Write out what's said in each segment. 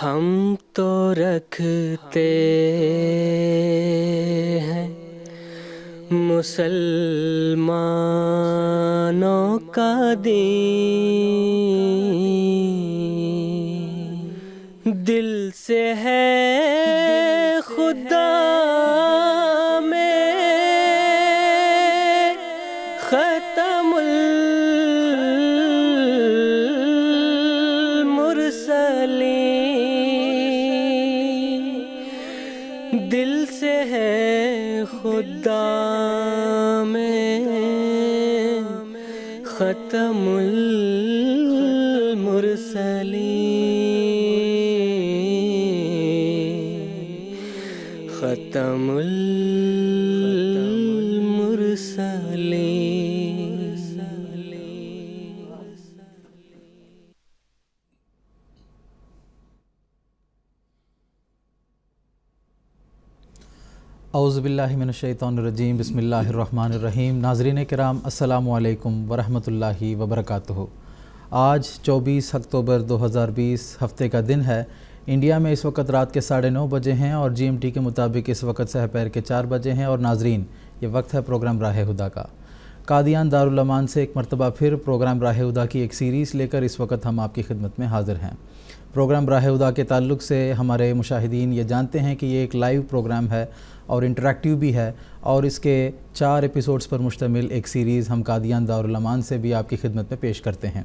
ہم تو رکھتے ہیں مسلمانوں کا دین، دل سے ہے خدا میں ختم المرسلین، دل سے ہے خدا میں ختم المرسلین، ختم المرسلین۔ اعوذ باللہ من الشیطان الرجیم، بسم اللہ الرحمن الرحیم۔ ناظرین کرام، السلام علیکم ورحمۃ اللہ وبرکاتہ۔ آج 24 اکتوبر 2020 ہفتے کا دن ہے۔ انڈیا میں اس وقت رات کے 9:30 بجے ہیں اور جی ایم ٹی کے مطابق اس وقت سحر کے 4 بجے ہیں۔ اور ناظرین، یہ وقت ہے پروگرام راہ ہدیٰ کا۔ قادیان دارالامان سے ایک مرتبہ پھر پروگرام راہ ہدیٰ کی ایک سیریز لے کر اس وقت ہم آپ کی خدمت میں حاضر ہیں۔ پروگرام راہ ہدیٰ کے تعلق سے ہمارے مشاہدین یہ جانتے ہیں کہ یہ ایک لائیو پروگرام ہے اور انٹریکٹیو بھی ہے، اور اس کے 4 ایپیسوڈز پر مشتمل ایک سیریز ہم قادیان دارالامان سے بھی آپ کی خدمت میں پیش کرتے ہیں۔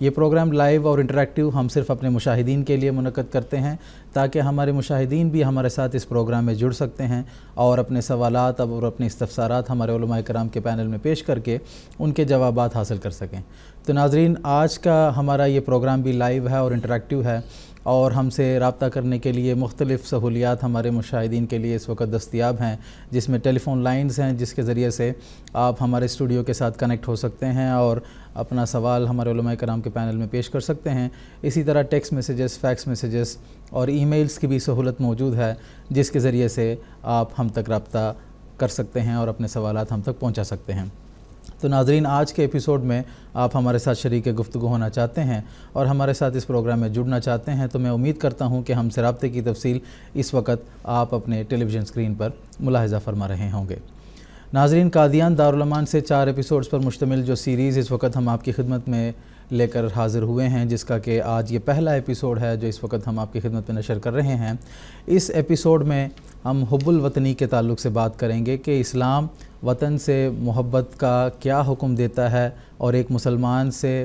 یہ پروگرام لائیو اور انٹریکٹیو ہم صرف اپنے مشاہدین کے لیے منعقد کرتے ہیں تاکہ ہمارے مشاہدین بھی ہمارے ساتھ اس پروگرام میں جڑ سکتے ہیں اور اپنے سوالات اور اپنے استفسارات ہمارے علماء کرام کے پینل میں پیش کر کے ان کے جوابات حاصل کر سکیں۔ تو ناظرین، آج کا ہمارا یہ پروگرام بھی لائیو ہے اور انٹریکٹیو ہے، اور ہم سے رابطہ کرنے کے لیے مختلف سہولیات ہمارے مشاہدین کے لیے اس وقت دستیاب ہیں، جس میں ٹیلی فون لائنز ہیں جس کے ذریعے سے آپ ہمارے اسٹوڈیو کے ساتھ کنیکٹ ہو سکتے ہیں اور اپنا سوال ہمارے علماء کرام کے پینل میں پیش کر سکتے ہیں۔ اسی طرح ٹیکسٹ میسیجز، فیکس میسیجز اور ای میلز کی بھی سہولت موجود ہے، جس کے ذریعے سے آپ ہم تک رابطہ کر سکتے ہیں اور اپنے سوالات ہم تک پہنچا سکتے ہیں۔ تو ناظرین، آج کے ایپیسوڈ میں آپ ہمارے ساتھ شریک گفتگو ہونا چاہتے ہیں اور ہمارے ساتھ اس پروگرام میں جڑنا چاہتے ہیں، تو میں امید کرتا ہوں کہ ہم سے رابطے کی تفصیل اس وقت آپ اپنے ٹیلی ویژن اسکرین پر ملاحظہ فرما رہے ہوں گے۔ ناظرین، قادیان دارالامان سے 4 ایپیسوڈز پر مشتمل جو سیریز اس وقت ہم آپ کی خدمت میں لے کر حاضر ہوئے ہیں، جس کا کہ آج یہ پہلا ایپیسوڈ ہے جو اس وقت ہم آپ کی خدمت میں نشر کر رہے ہیں۔ اس ایپیسوڈ میں ہم حب الوطنی کے تعلق سے بات کریں گے کہ اسلام وطن سے محبت کا کیا حکم دیتا ہے اور ایک مسلمان سے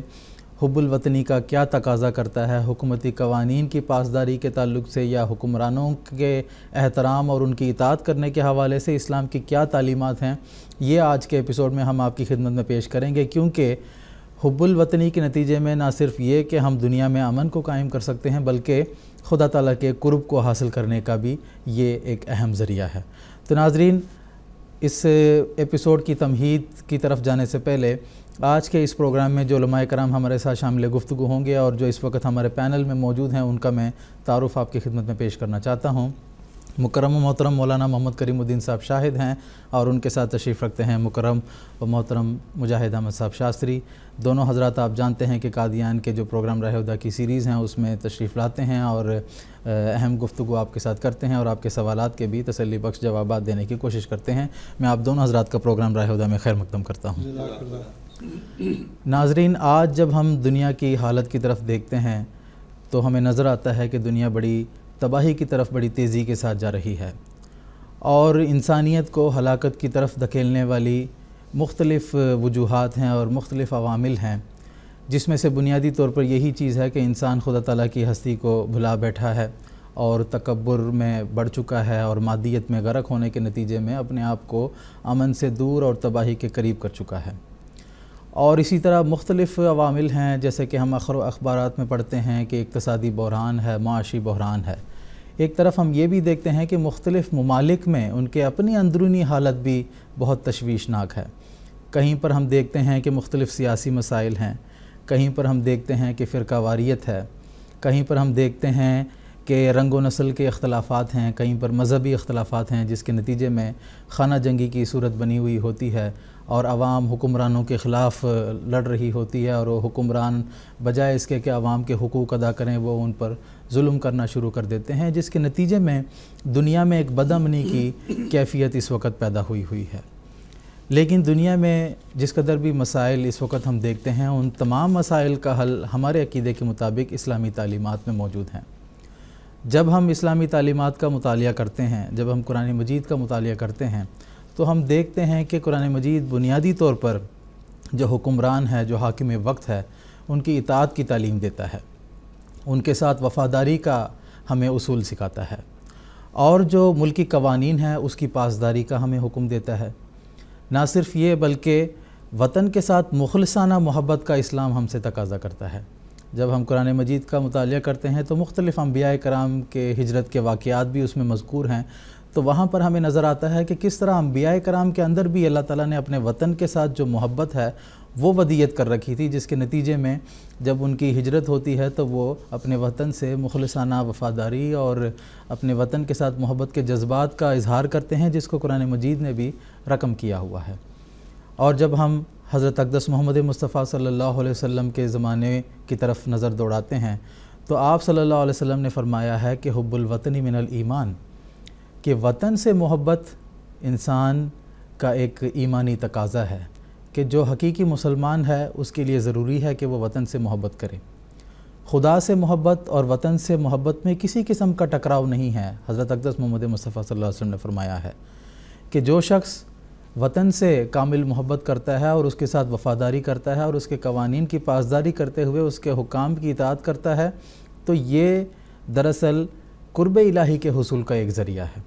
حب الوطنی کا کیا تقاضا کرتا ہے، حکومتی قوانین کی پاسداری کے تعلق سے یا حکمرانوں کے احترام اور ان کی اطاعت کرنے کے حوالے سے اسلام کی کیا تعلیمات ہیں، یہ آج کے ایپیسوڈ میں ہم آپ کی خدمت میں پیش کریں گے، کیونکہ حب الوطنی کے نتیجے میں نہ صرف یہ کہ ہم دنیا میں امن کو قائم کر سکتے ہیں، بلکہ خدا تعالیٰ کے قرب کو حاصل کرنے کا بھی یہ ایک اہم ذریعہ ہے۔ تو ناظرین، اس ایپیسوڈ کی تمہید کی طرف جانے سے پہلے آج کے اس پروگرام میں جو علماء کرام ہمارے ساتھ شامل گفتگو ہوں گے اور جو اس وقت ہمارے پینل میں موجود ہیں، ان کا میں تعارف آپ کی خدمت میں پیش کرنا چاہتا ہوں۔ مکرم و محترم مولانا محمد کریم الدین صاحب شاہد ہیں اور ان کے ساتھ تشریف رکھتے ہیں مکرم و محترم مجاہد احمد صاحب شاستری۔ دونوں حضرات آپ جانتے ہیں کہ قادیان کے جو پروگرام راہ ہدیٰ کی سیریز ہیں اس میں تشریف لاتے ہیں اور اہم گفتگو آپ کے ساتھ کرتے ہیں اور آپ کے سوالات کے بھی تسلی بخش جوابات دینے کی کوشش کرتے ہیں۔ میں آپ دونوں حضرات کا پروگرام راہ ہدیٰ میں خیر مقدم کرتا ہوں۔ ناظرین، آج جب ہم دنیا کی حالت کی طرف دیکھتے ہیں تو ہمیں نظر آتا ہے کہ دنیا بڑی تباہی کی طرف بڑی تیزی کے ساتھ جا رہی ہے اور انسانیت کو ہلاکت کی طرف دھکیلنے والی مختلف وجوہات ہیں اور مختلف عوامل ہیں، جس میں سے بنیادی طور پر یہی چیز ہے کہ انسان خدا تعالیٰ کی ہستی کو بھلا بیٹھا ہے اور تکبر میں بڑھ چکا ہے اور مادیت میں غرق ہونے کے نتیجے میں اپنے آپ کو امن سے دور اور تباہی کے قریب کر چکا ہے۔ اور اسی طرح مختلف عوامل ہیں، جیسے کہ ہم اخبارات میں پڑھتے ہیں کہ اقتصادی بحران ہے، معاشی بحران ہے۔ ایک طرف ہم یہ بھی دیکھتے ہیں کہ مختلف ممالک میں ان کے اپنی اندرونی حالت بھی بہت تشویشناک ہے۔ کہیں پر ہم دیکھتے ہیں کہ مختلف سیاسی مسائل ہیں، کہیں پر ہم دیکھتے ہیں کہ فرقہ واریت ہے، کہیں پر ہم دیکھتے ہیں کہ رنگ و نسل کے اختلافات ہیں، کہیں پر مذہبی اختلافات ہیں، جس کے نتیجے میں خانہ جنگی کی صورت بنی ہوئی ہوتی ہے اور عوام حکمرانوں کے خلاف لڑ رہی ہوتی ہے، اور وہ حکمران بجائے اس کے کہ عوام کے حقوق ادا کریں وہ ان پر ظلم کرنا شروع کر دیتے ہیں، جس کے نتیجے میں دنیا میں ایک بدامنی کی کیفیت اس وقت پیدا ہوئی ہے۔ لیکن دنیا میں جس قدر بھی مسائل اس وقت ہم دیکھتے ہیں، ان تمام مسائل کا حل ہمارے عقیدے کے مطابق اسلامی تعلیمات میں موجود ہیں۔ جب ہم اسلامی تعلیمات کا مطالعہ کرتے ہیں، جب ہم قرآن مجید کا مطالعہ کرتے ہیں، تو ہم دیکھتے ہیں کہ قرآن مجید بنیادی طور پر جو حکمران ہے، جو حاکم وقت ہے، ان کی اطاعت کی تعلیم دیتا ہے، ان کے ساتھ وفاداری کا ہمیں اصول سکھاتا ہے، اور جو ملکی قوانین ہیں اس کی پاسداری کا ہمیں حکم دیتا ہے۔ نہ صرف یہ بلکہ وطن کے ساتھ مخلصانہ محبت کا اسلام ہم سے تقاضا کرتا ہے۔ جب ہم قرآن مجید کا مطالعہ کرتے ہیں تو مختلف انبیاء کرام کے ہجرت کے واقعات بھی اس میں مذکور ہیں، تو وہاں پر ہمیں نظر آتا ہے کہ کس طرح انبیاء کرام کے اندر بھی اللہ تعالیٰ نے اپنے وطن کے ساتھ جو محبت ہے وہ ودیت کر رکھی تھی، جس کے نتیجے میں جب ان کی ہجرت ہوتی ہے تو وہ اپنے وطن سے مخلصانہ وفاداری اور اپنے وطن کے ساتھ محبت کے جذبات کا اظہار کرتے ہیں، جس کو قرآن مجید نے بھی رقم کیا ہوا ہے۔ اور جب ہم حضرت اقدس محمد مصطفیٰ صلی اللہ علیہ وسلم کے زمانے کی طرف نظر دوڑاتے ہیں تو آپ صلی اللہ علیہ وسلم نے فرمایا ہے کہ حب الوطن من الایمان، کہ وطن سے محبت انسان کا ایک ایمانی تقاضا ہے، کہ جو حقیقی مسلمان ہے اس کے لیے ضروری ہے کہ وہ وطن سے محبت کرے۔ خدا سے محبت اور وطن سے محبت میں کسی قسم کا ٹکراؤ نہیں ہے۔ حضرت اقدس محمد مصطفیٰ صلی اللہ علیہ وسلم نے فرمایا ہے کہ جو شخص وطن سے کامل محبت کرتا ہے اور اس کے ساتھ وفاداری کرتا ہے اور اس کے قوانین کی پاسداری کرتے ہوئے اس کے حکام کی اطاعت کرتا ہے، تو یہ دراصل قرب الہی کے حصول کا ایک ذریعہ ہے۔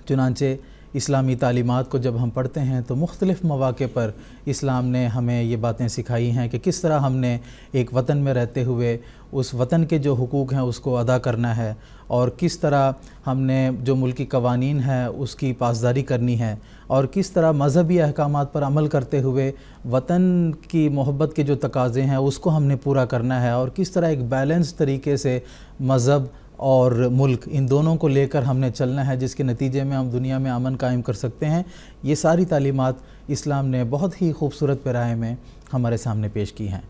چنانچہ اسلامی تعلیمات کو جب ہم پڑھتے ہیں تو مختلف مواقع پر اسلام نے ہمیں یہ باتیں سکھائی ہیں کہ کس طرح ہم نے ایک وطن میں رہتے ہوئے اس وطن کے جو حقوق ہیں اس کو ادا کرنا ہے، اور کس طرح ہم نے جو ملکی قوانین ہیں اس کی پاسداری کرنی ہے، اور کس طرح مذہبی احکامات پر عمل کرتے ہوئے وطن کی محبت کے جو تقاضے ہیں اس کو ہم نے پورا کرنا ہے، اور کس طرح ایک بیلنس طریقے سے مذہب اور ملک ان دونوں کو لے کر ہم نے چلنا ہے، جس کے نتیجے میں ہم دنیا میں امن قائم کر سکتے ہیں۔ یہ ساری تعلیمات اسلام نے بہت ہی خوبصورت پیرائے میں ہمارے سامنے پیش کی ہیں۔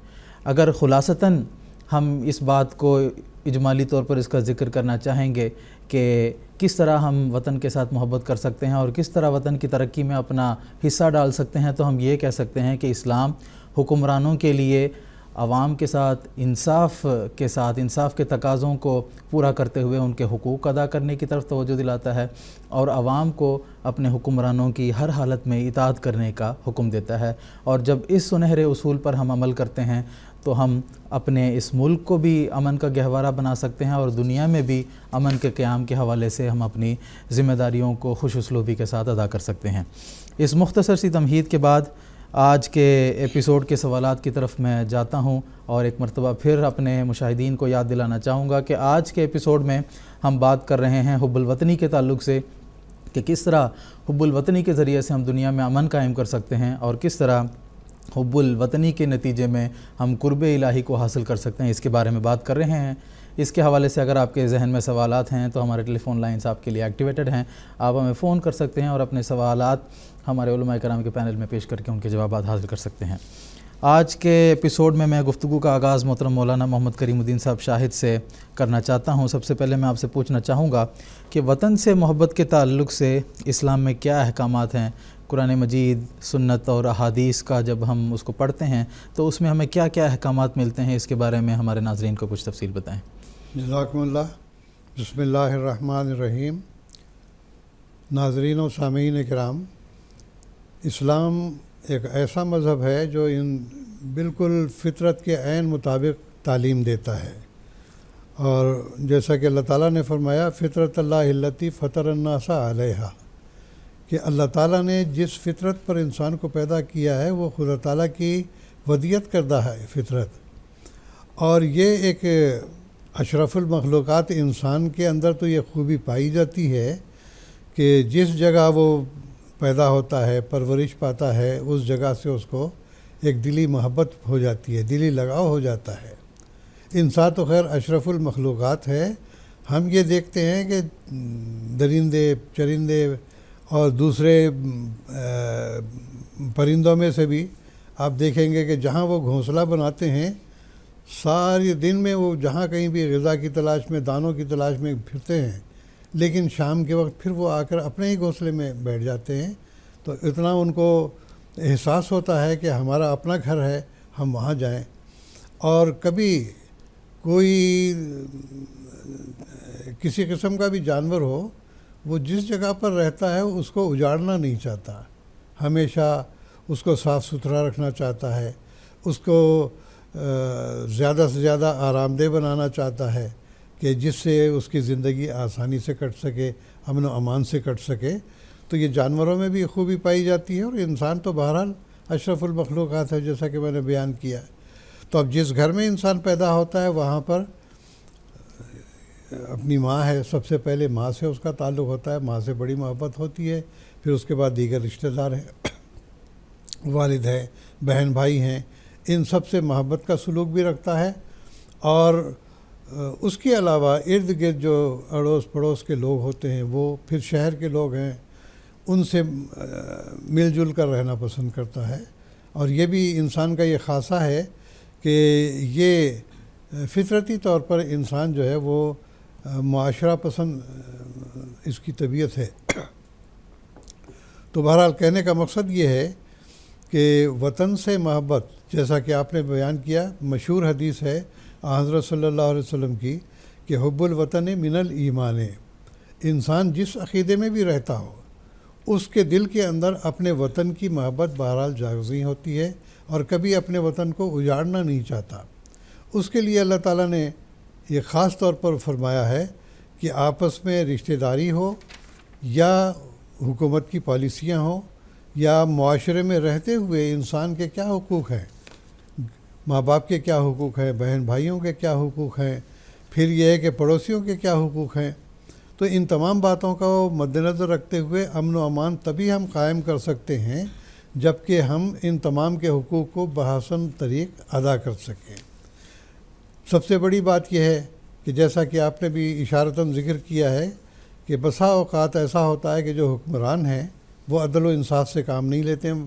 اگر خلاصتاً ہم اس بات کو اجمالی طور پر اس کا ذکر کرنا چاہیں گے کہ کس طرح ہم وطن کے ساتھ محبت کر سکتے ہیں اور کس طرح وطن کی ترقی میں اپنا حصہ ڈال سکتے ہیں، تو ہم یہ کہہ سکتے ہیں کہ اسلام حکمرانوں کے لیے عوام کے ساتھ انصاف کے تقاضوں کو پورا کرتے ہوئے ان کے حقوق ادا کرنے کی طرف توجہ دلاتا ہے، اور عوام کو اپنے حکمرانوں کی ہر حالت میں اطاعت کرنے کا حکم دیتا ہے۔ اور جب اس سنہرے اصول پر ہم عمل کرتے ہیں تو ہم اپنے اس ملک کو بھی امن کا گہوارہ بنا سکتے ہیں، اور دنیا میں بھی امن کے قیام کے حوالے سے ہم اپنی ذمہ داریوں کو خوش اسلوبی کے ساتھ ادا کر سکتے ہیں۔ اس مختصر سی تمہید کے بعد آج کے ایپیسوڈ کے سوالات کی طرف میں جاتا ہوں، اور ایک مرتبہ پھر اپنے مشاہدین کو یاد دلانا چاہوں گا کہ آج کے ایپیسوڈ میں ہم بات کر رہے ہیں حب الوطنی کے تعلق سے، کہ کس طرح حب الوطنی کے ذریعے سے ہم دنیا میں امن قائم کر سکتے ہیں، اور کس طرح حب الوطنی کے نتیجے میں ہم قرب الہی کو حاصل کر سکتے ہیں، اس کے بارے میں بات کر رہے ہیں۔ اس کے حوالے سے اگر آپ کے ذہن میں سوالات ہیں تو ہمارے ٹیلی فون لائنز آپ کے لیے ایکٹیویٹڈ ہیں، آپ ہمیں فون کر سکتے ہیں اور اپنے سوالات ہمارے علماء کرام کے پینل میں پیش کر کے ان کے جوابات حاصل کر سکتے ہیں۔ آج کے ایپیسوڈ میں گفتگو کا آغاز محترم مولانا محمد کریم الدین صاحب شاہد سے کرنا چاہتا ہوں۔ سب سے پہلے میں آپ سے پوچھنا چاہوں گا کہ وطن سے محبت کے تعلق سے اسلام میں کیا احکامات ہیں؟ قرآن مجید، سنت اور احادیث کا جب ہم اس کو پڑھتے ہیں تو اس میں ہمیں کیا کیا احکامات ملتے ہیں، اس کے بارے میں ہمارے ناظرین کو کچھ تفصیل بتائیں۔ جزاکم اللہ۔ بسم اللہ الرحمن الرحیم۔ ناظرین و سامعین کرام، اسلام ایک ایسا مذہب ہے جو بالکل فطرت کے عین مطابق تعلیم دیتا ہے، اور جیسا کہ اللہ تعالیٰ نے فرمایا فطرت اللہ التی فطر الناس علیہا، کہ اللہ تعالیٰ نے جس فطرت پر انسان کو پیدا کیا ہے وہ خدا تعالیٰ کی ودیت کردہ ہے فطرت، اور یہ ایک اشرف المخلوقات انسان کے اندر تو یہ خوبی پائی جاتی ہے کہ جس جگہ وہ پیدا ہوتا ہے، پرورش پاتا ہے، اس جگہ سے اس کو ایک دلی محبت ہو جاتی ہے، دلی لگاؤ ہو جاتا ہے۔ انسان تو خیر اشرف المخلوقات ہے، ہم یہ دیکھتے ہیں کہ درندے چرندے اور دوسرے پرندوں میں سے بھی آپ دیکھیں گے کہ جہاں وہ گھونسلہ بناتے ہیں سارے دن میں وہ جہاں کہیں بھی غذا کی تلاش میں دانوں کی تلاش میں پھرتے ہیں، لیکن شام کے وقت پھر وہ آ کر اپنے ہی گھونسلے میں بیٹھ جاتے ہیں۔ تو اتنا ان کو احساس ہوتا ہے کہ ہمارا اپنا گھر ہے، ہم وہاں جائیں۔ اور کبھی کوئی کسی قسم کا بھی جانور ہو، وہ جس جگہ پر رہتا ہے اس کو اجاڑنا نہیں چاہتا، ہمیشہ اس کو صاف ستھرا رکھنا چاہتا ہے، اس کو زیادہ سے زیادہ آرام دہ بنانا چاہتا ہے کہ جس سے اس کی زندگی آسانی سے کٹ سکے، امن و امان سے کٹ سکے۔ تو یہ جانوروں میں بھی خوبی پائی جاتی ہے، اور انسان تو بہرحال اشرف المخلوقات ہے، جیسا کہ میں نے بیان کیا۔ تو اب جس گھر میں انسان پیدا ہوتا ہے وہاں پر اپنی ماں ہے، سب سے پہلے ماں سے اس کا تعلق ہوتا ہے، ماں سے بڑی محبت ہوتی ہے، پھر اس کے بعد دیگر رشتہ دار ہیں، والد ہیں، بہن بھائی ہیں، ان سب سے محبت کا سلوک بھی رکھتا ہے۔ اور اس کے علاوہ ارد گرد جو اڑوس پڑوس کے لوگ ہوتے ہیں، وہ پھر شہر کے لوگ ہیں، ان سے مل جل کر رہنا پسند کرتا ہے۔ اور یہ بھی انسان کا یہ خاصہ ہے کہ یہ فطرتی طور پر انسان جو ہے وہ معاشرہ پسند اس کی طبیعت ہے۔ تو بہرحال کہنے کا مقصد یہ ہے کہ وطن سے محبت، جیسا کہ آپ نے بیان کیا، مشہور حدیث ہے حضرت صلی اللہ علیہ وسلم کی کہ حب الوطن من الایمان، انسان جس عقیدے میں بھی رہتا ہو اس کے دل کے اندر اپنے وطن کی محبت بہرحال جاگزی ہوتی ہے، اور کبھی اپنے وطن کو اجاڑنا نہیں چاہتا۔ اس کے لیے اللہ تعالیٰ نے یہ خاص طور پر فرمایا ہے کہ آپس میں رشتہ داری ہو یا حکومت کی پالیسیاں ہوں یا معاشرے میں رہتے ہوئے انسان کے کیا حقوق ہیں، ماں باپ کے کیا حقوق ہیں، بہن بھائیوں کے کیا حقوق ہیں، پھر یہ ہے کہ پڑوسیوں کے کیا حقوق ہیں۔ تو ان تمام باتوں کو مد نظر رکھتے ہوئے امن و امان تبھی ہم قائم کر سکتے ہیں جب کہ ہم ان تمام کے حقوق کو بحسن طریق ادا کر سکیں۔ سب سے بڑی بات یہ ہے کہ جیسا کہ آپ نے بھی اشارتاً ذکر کیا ہے کہ بسا اوقات ایسا ہوتا ہے کہ جو حکمران ہیں وہ عدل و انصاف سے کام نہیں لیتے ہیں،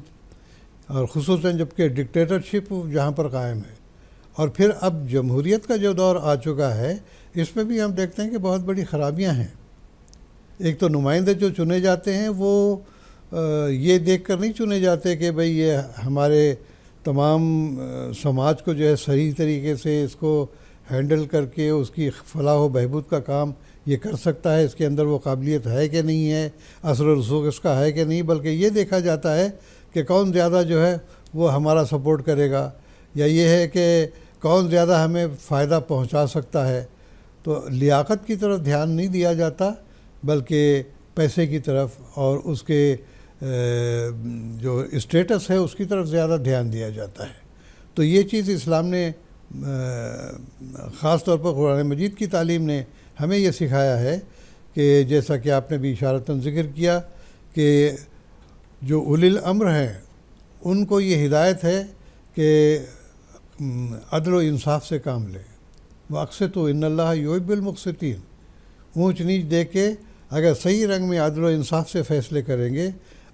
اور خصوصاً جب کہ ڈکٹیٹرشپ جہاں پر قائم ہے۔ اور پھر اب جمہوریت کا جو دور آ چکا ہے، اس میں بھی ہم دیکھتے ہیں کہ بہت بڑی خرابیاں ہیں۔ ایک تو نمائندے جو چنے جاتے ہیں وہ یہ دیکھ کر نہیں چنے جاتے کہ بھئی یہ ہمارے تمام سماج کو جو ہے صحیح طریقے سے اس کو ہینڈل کر کے اس کی فلاح و بہبود کا کام یہ کر سکتا ہے، اس کے اندر وہ قابلیت ہے کہ نہیں ہے، اثر و رسوخ اس کا ہے کہ نہیں، بلکہ یہ دیکھا جاتا ہے کہ کون زیادہ جو ہے وہ ہمارا سپورٹ کرے گا، یا یہ ہے کہ کون زیادہ ہمیں فائدہ پہنچا سکتا ہے۔ تو لیاقت کی طرف دھیان نہیں دیا جاتا، بلکہ پیسے کی طرف اور اس کے جو اسٹیٹس ہے اس کی طرف زیادہ دھیان دیا جاتا ہے۔ تو یہ چیز اسلام نے خاص طور پر قرآن مجید کی تعلیم نے ہمیں یہ سکھایا ہے کہ جیسا کہ آپ نے بھی اشارتاً ذکر کیا کہ جو اولی الامر ہیں ان کو یہ ہدایت ہے کہ عدل و انصاف سے کام لیں، واقسطوا ان اللہ یحب المقسطین، اونچ نیچ دیکھ کے اگر صحیح رنگ میں عدل و انصاف سے فیصلے کریں گے،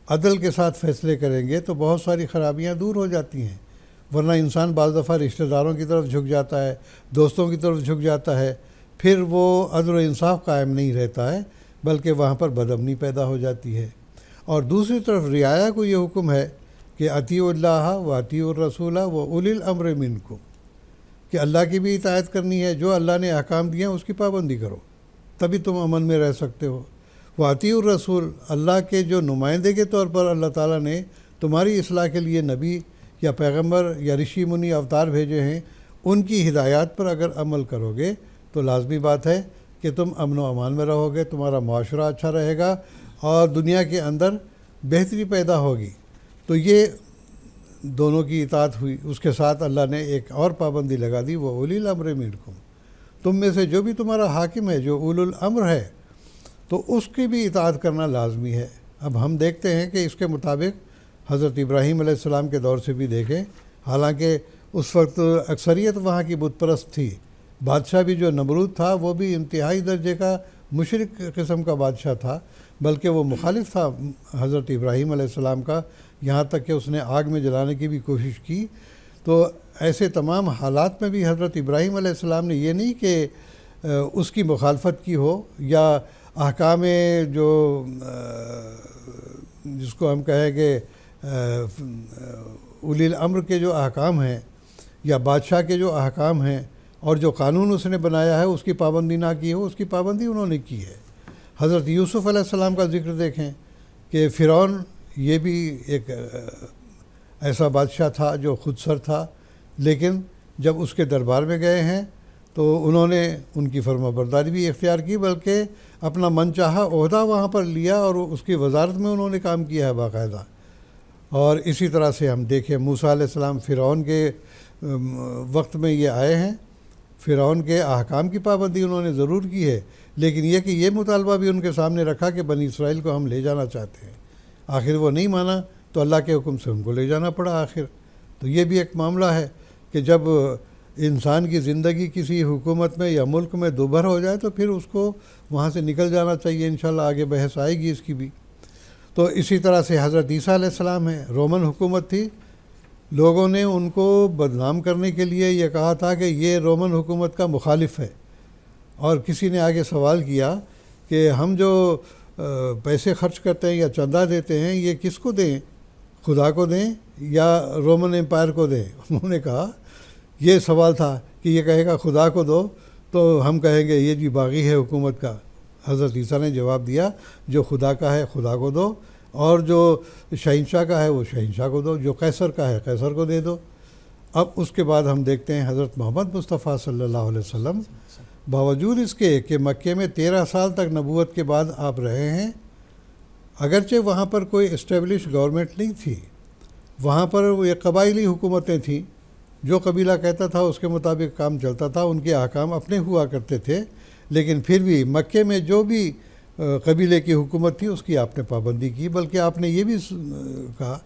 عدل کے ساتھ فیصلے کریں گے تو بہت ساری خرابیاں دور ہو جاتی ہیں۔ ورنہ انسان بعض دفعہ رشتہ داروں کی طرف جھک جاتا ہے، دوستوں کی طرف جھک جاتا ہے، پھر وہ عدل و انصاف قائم نہیں رہتا ہے، بلکہ وہاں پر بدامنی پیدا ہو جاتی ہے۔ اور دوسری طرف رعایا کو یہ حکم ہے کہ اطیعوا اللہ و اطیعوا الرسول و اولی الامر منکم، کہ اللہ کی بھی اطاعت کرنی ہے، جو اللہ نے احکام دیے ہیں اس کی پابندی کرو، تبھی تم امن میں رہ سکتے ہو۔ وَأَطِيعُوا الرَّسُولَ، اللہ کے جو نمائندے کے طور پر اللہ تعالیٰ نے تمہاری اصلاح کے لیے نبی یا پیغمبر یا رشی منی اوتار بھیجے ہیں، ان کی ہدایات پر اگر عمل کرو گے تو لازمی بات ہے کہ تم امن و امان میں رہو گے، تمہارا معاشرہ اچھا رہے گا اور دنیا کے اندر بہتری پیدا ہوگی۔ تو یہ دونوں کی اطاعت ہوئی۔ اس کے ساتھ اللہ نے ایک اور پابندی لگا دی، وہ اولی الامر منکم، تم میں سے جو بھی تمہارا حاکم ہے، جو اولو الامر ہے، تو اس کی بھی اطاعت کرنا لازمی ہے۔ اب ہم دیکھتے ہیں کہ اس کے مطابق حضرت ابراہیم علیہ السلام کے دور سے بھی دیکھیں، حالانکہ اس وقت اکثریت وہاں کی بت پرست تھی، بادشاہ بھی جو نمرود تھا وہ بھی انتہائی درجے کا مشرک قسم کا بادشاہ تھا، بلکہ وہ مخالف تھا حضرت ابراہیم علیہ السلام کا، یہاں تک کہ اس نے آگ میں جلانے کی بھی کوشش کی۔ تو ایسے تمام حالات میں بھی حضرت ابراہیم علیہ السلام نے یہ نہیں کہ اس کی مخالفت کی ہو، یا احکام جو جس کو ہم کہیں کہ اولی الامر کے جو احکام ہیں یا بادشاہ کے جو احکام ہیں اور جو قانون اس نے بنایا ہے اس کی پابندی نہ کی ہو، اس کی پابندی انہوں نے کی ہے۔ حضرت یوسف علیہ السلام کا ذکر دیکھیں کہ فرعون یہ بھی ایک ایسا بادشاہ تھا جو خود سر تھا، لیکن جب اس کے دربار میں گئے ہیں تو انہوں نے ان کی فرما برداری بھی اختیار کی، بلکہ اپنا من چاہا عہدہ وہاں پر لیا اور اس کی وزارت میں انہوں نے کام کیا ہے باقاعدہ۔ اور اسی طرح سے ہم دیکھیں موسیٰ علیہ السلام فرعون کے وقت میں یہ آئے ہیں، فرعون کے احکام کی پابندی انہوں نے ضرور کی ہے، لیکن یہ کہ یہ مطالبہ بھی ان کے سامنے رکھا کہ بنی اسرائیل کو ہم لے جانا چاہتے ہیں، آخر وہ نہیں مانا تو اللہ کے حکم سے ان کو لے جانا پڑا آخر۔ تو یہ بھی ایک معاملہ ہے کہ جب انسان کی زندگی کسی حکومت میں یا ملک میں دوبھر ہو جائے تو پھر اس کو وہاں سے نکل جانا چاہیے، انشاءاللہ آگے بحث آئے گی اس کی بھی۔ تو اسی طرح سے حضرت عیسیٰ علیہ السلام ہیں، رومن حکومت تھی، لوگوں نے ان کو بدنام کرنے کے لیے یہ کہا تھا کہ یہ رومن حکومت کا مخالف ہے، اور کسی نے آگے سوال کیا کہ ہم جو پیسے خرچ کرتے ہیں یا چندہ دیتے ہیں یہ کس کو دیں، خدا کو دیں یا رومن امپائر کو دیں؟ انہوں نے کہا، یہ سوال تھا کہ یہ کہے گا خدا کو دو تو ہم کہیں گے یہ جی باغی ہے حکومت کا۔ حضرت عیسیٰ نے جواب دیا جو خدا کا ہے خدا کو دو، اور جو شہنشاہ کا ہے وہ شہنشاہ کو دو، جو قیصر کا ہے قیصر کو دے دو۔ اب اس کے بعد ہم دیکھتے ہیں حضرت محمد مصطفیٰ صلی اللہ علیہ وسلم باوجود اس کے کہ مکے میں 13 سال تک نبوت کے بعد آپ رہے ہیں، اگرچہ وہاں پر کوئی اسٹیبلش گورنمنٹ نہیں تھی، وہاں پر وہ یہ قبائلی حکومتیں تھیں، جو قبیلہ کہتا تھا اس کے مطابق کام چلتا تھا، ان کے احکام اپنے ہوا کرتے تھے، لیکن پھر بھی مکے میں جو بھی قبیلے کی حکومت تھی اس کی آپ نے پابندی کی، بلکہ آپ نے یہ بھی کہا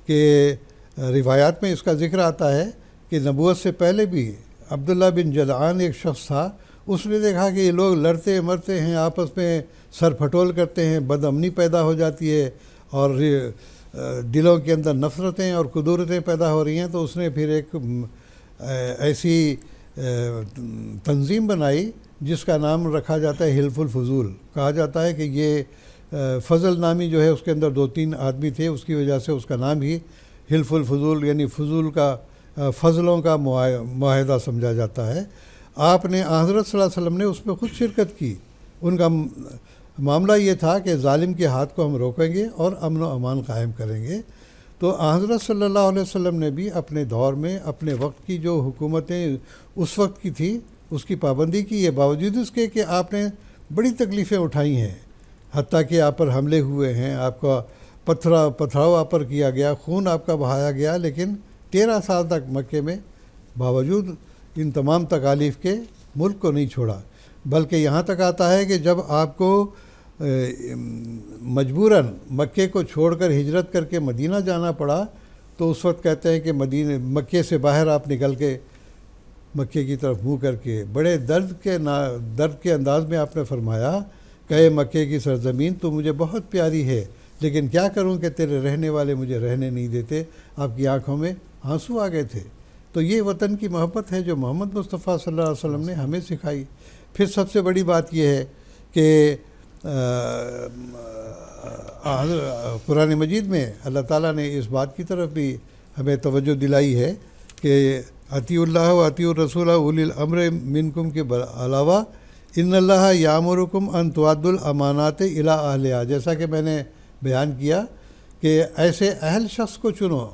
کہ روایات میں اس کا ذکر آتا ہے کہ نبوت سے پہلے بھی عبداللہ بن جدعان ایک شخص تھا، اس نے دیکھا کہ یہ لوگ لڑتے مرتے ہیں، آپس میں سر پھٹول کرتے ہیں، بد امنی پیدا ہو جاتی ہے اور دلوں کے اندر نفرتیں اور کدورتیں پیدا ہو رہی ہیں، تو اس نے پھر ایک ایسی تنظیم بنائی جس کا نام رکھا جاتا ہے حلف الفضول۔ کہا جاتا ہے کہ یہ فضل نامی جو ہے اس کے اندر 2-3 آدمی تھے، اس کی وجہ سے اس کا نام ہی حلف الفضول یعنی فضول کا فضلوں کا معاہدہ سمجھا جاتا ہے۔ آپ نے حضرت صلی اللہ علیہ وسلم نے اس میں خود شرکت کی۔ ان کا معاملہ یہ تھا کہ ظالم کے ہاتھ کو ہم روکیں گے اور امن و امان قائم کریں گے۔ تو حضرت صلی اللہ علیہ وسلم نے بھی اپنے دور میں اپنے وقت کی جو حکومتیں اس وقت کی تھی اس کی پابندی کی ہے، باوجود اس کے کہ آپ نے بڑی تکلیفیں اٹھائی ہیں، حتیٰ کہ آپ پر حملے ہوئے ہیں، آپ کا پتھراؤ آپ پر کیا گیا، خون آپ کا بہایا گیا، لیکن 13 سال تک مکے میں باوجود ان تمام تکالیف کے ملک کو نہیں چھوڑا، بلکہ یہاں تک آتا ہے کہ جب آپ کو مجبوراً مکے کو چھوڑ کر ہجرت کر کے مدینہ جانا پڑا تو اس وقت کہتے ہیں کہ مکے سے باہر آپ نکل کے مکے کی طرف منہ کر کے بڑے درد کے انداز میں آپ نے فرمایا کہ اے مکے کی سرزمین تو مجھے بہت پیاری ہے، لیکن کیا کروں کہ تیرے رہنے والے مجھے رہنے نہیں دیتے۔ آپ کی آنکھوں میں آنسو آ گئے تھے۔ تو یہ وطن کی محبت ہے جو محمد مصطفیٰ صلی اللہ علیہ وسلم نے ہمیں سکھائی۔ پھر سب سے بڑی بات یہ ہے کہ قرآن مجید میں اللہ تعالیٰ نے اس بات کی طرف بھی ہمیں توجہ دلائی ہے کہ اطیع اللہ و اطیع الرسول اولی الامر منکم کے علاوہ ان اللہ یامرکم ان تؤدوا الامانات الی اہلہا، جیسا کہ میں نے بیان کیا کہ ایسے اہل شخص کو چنو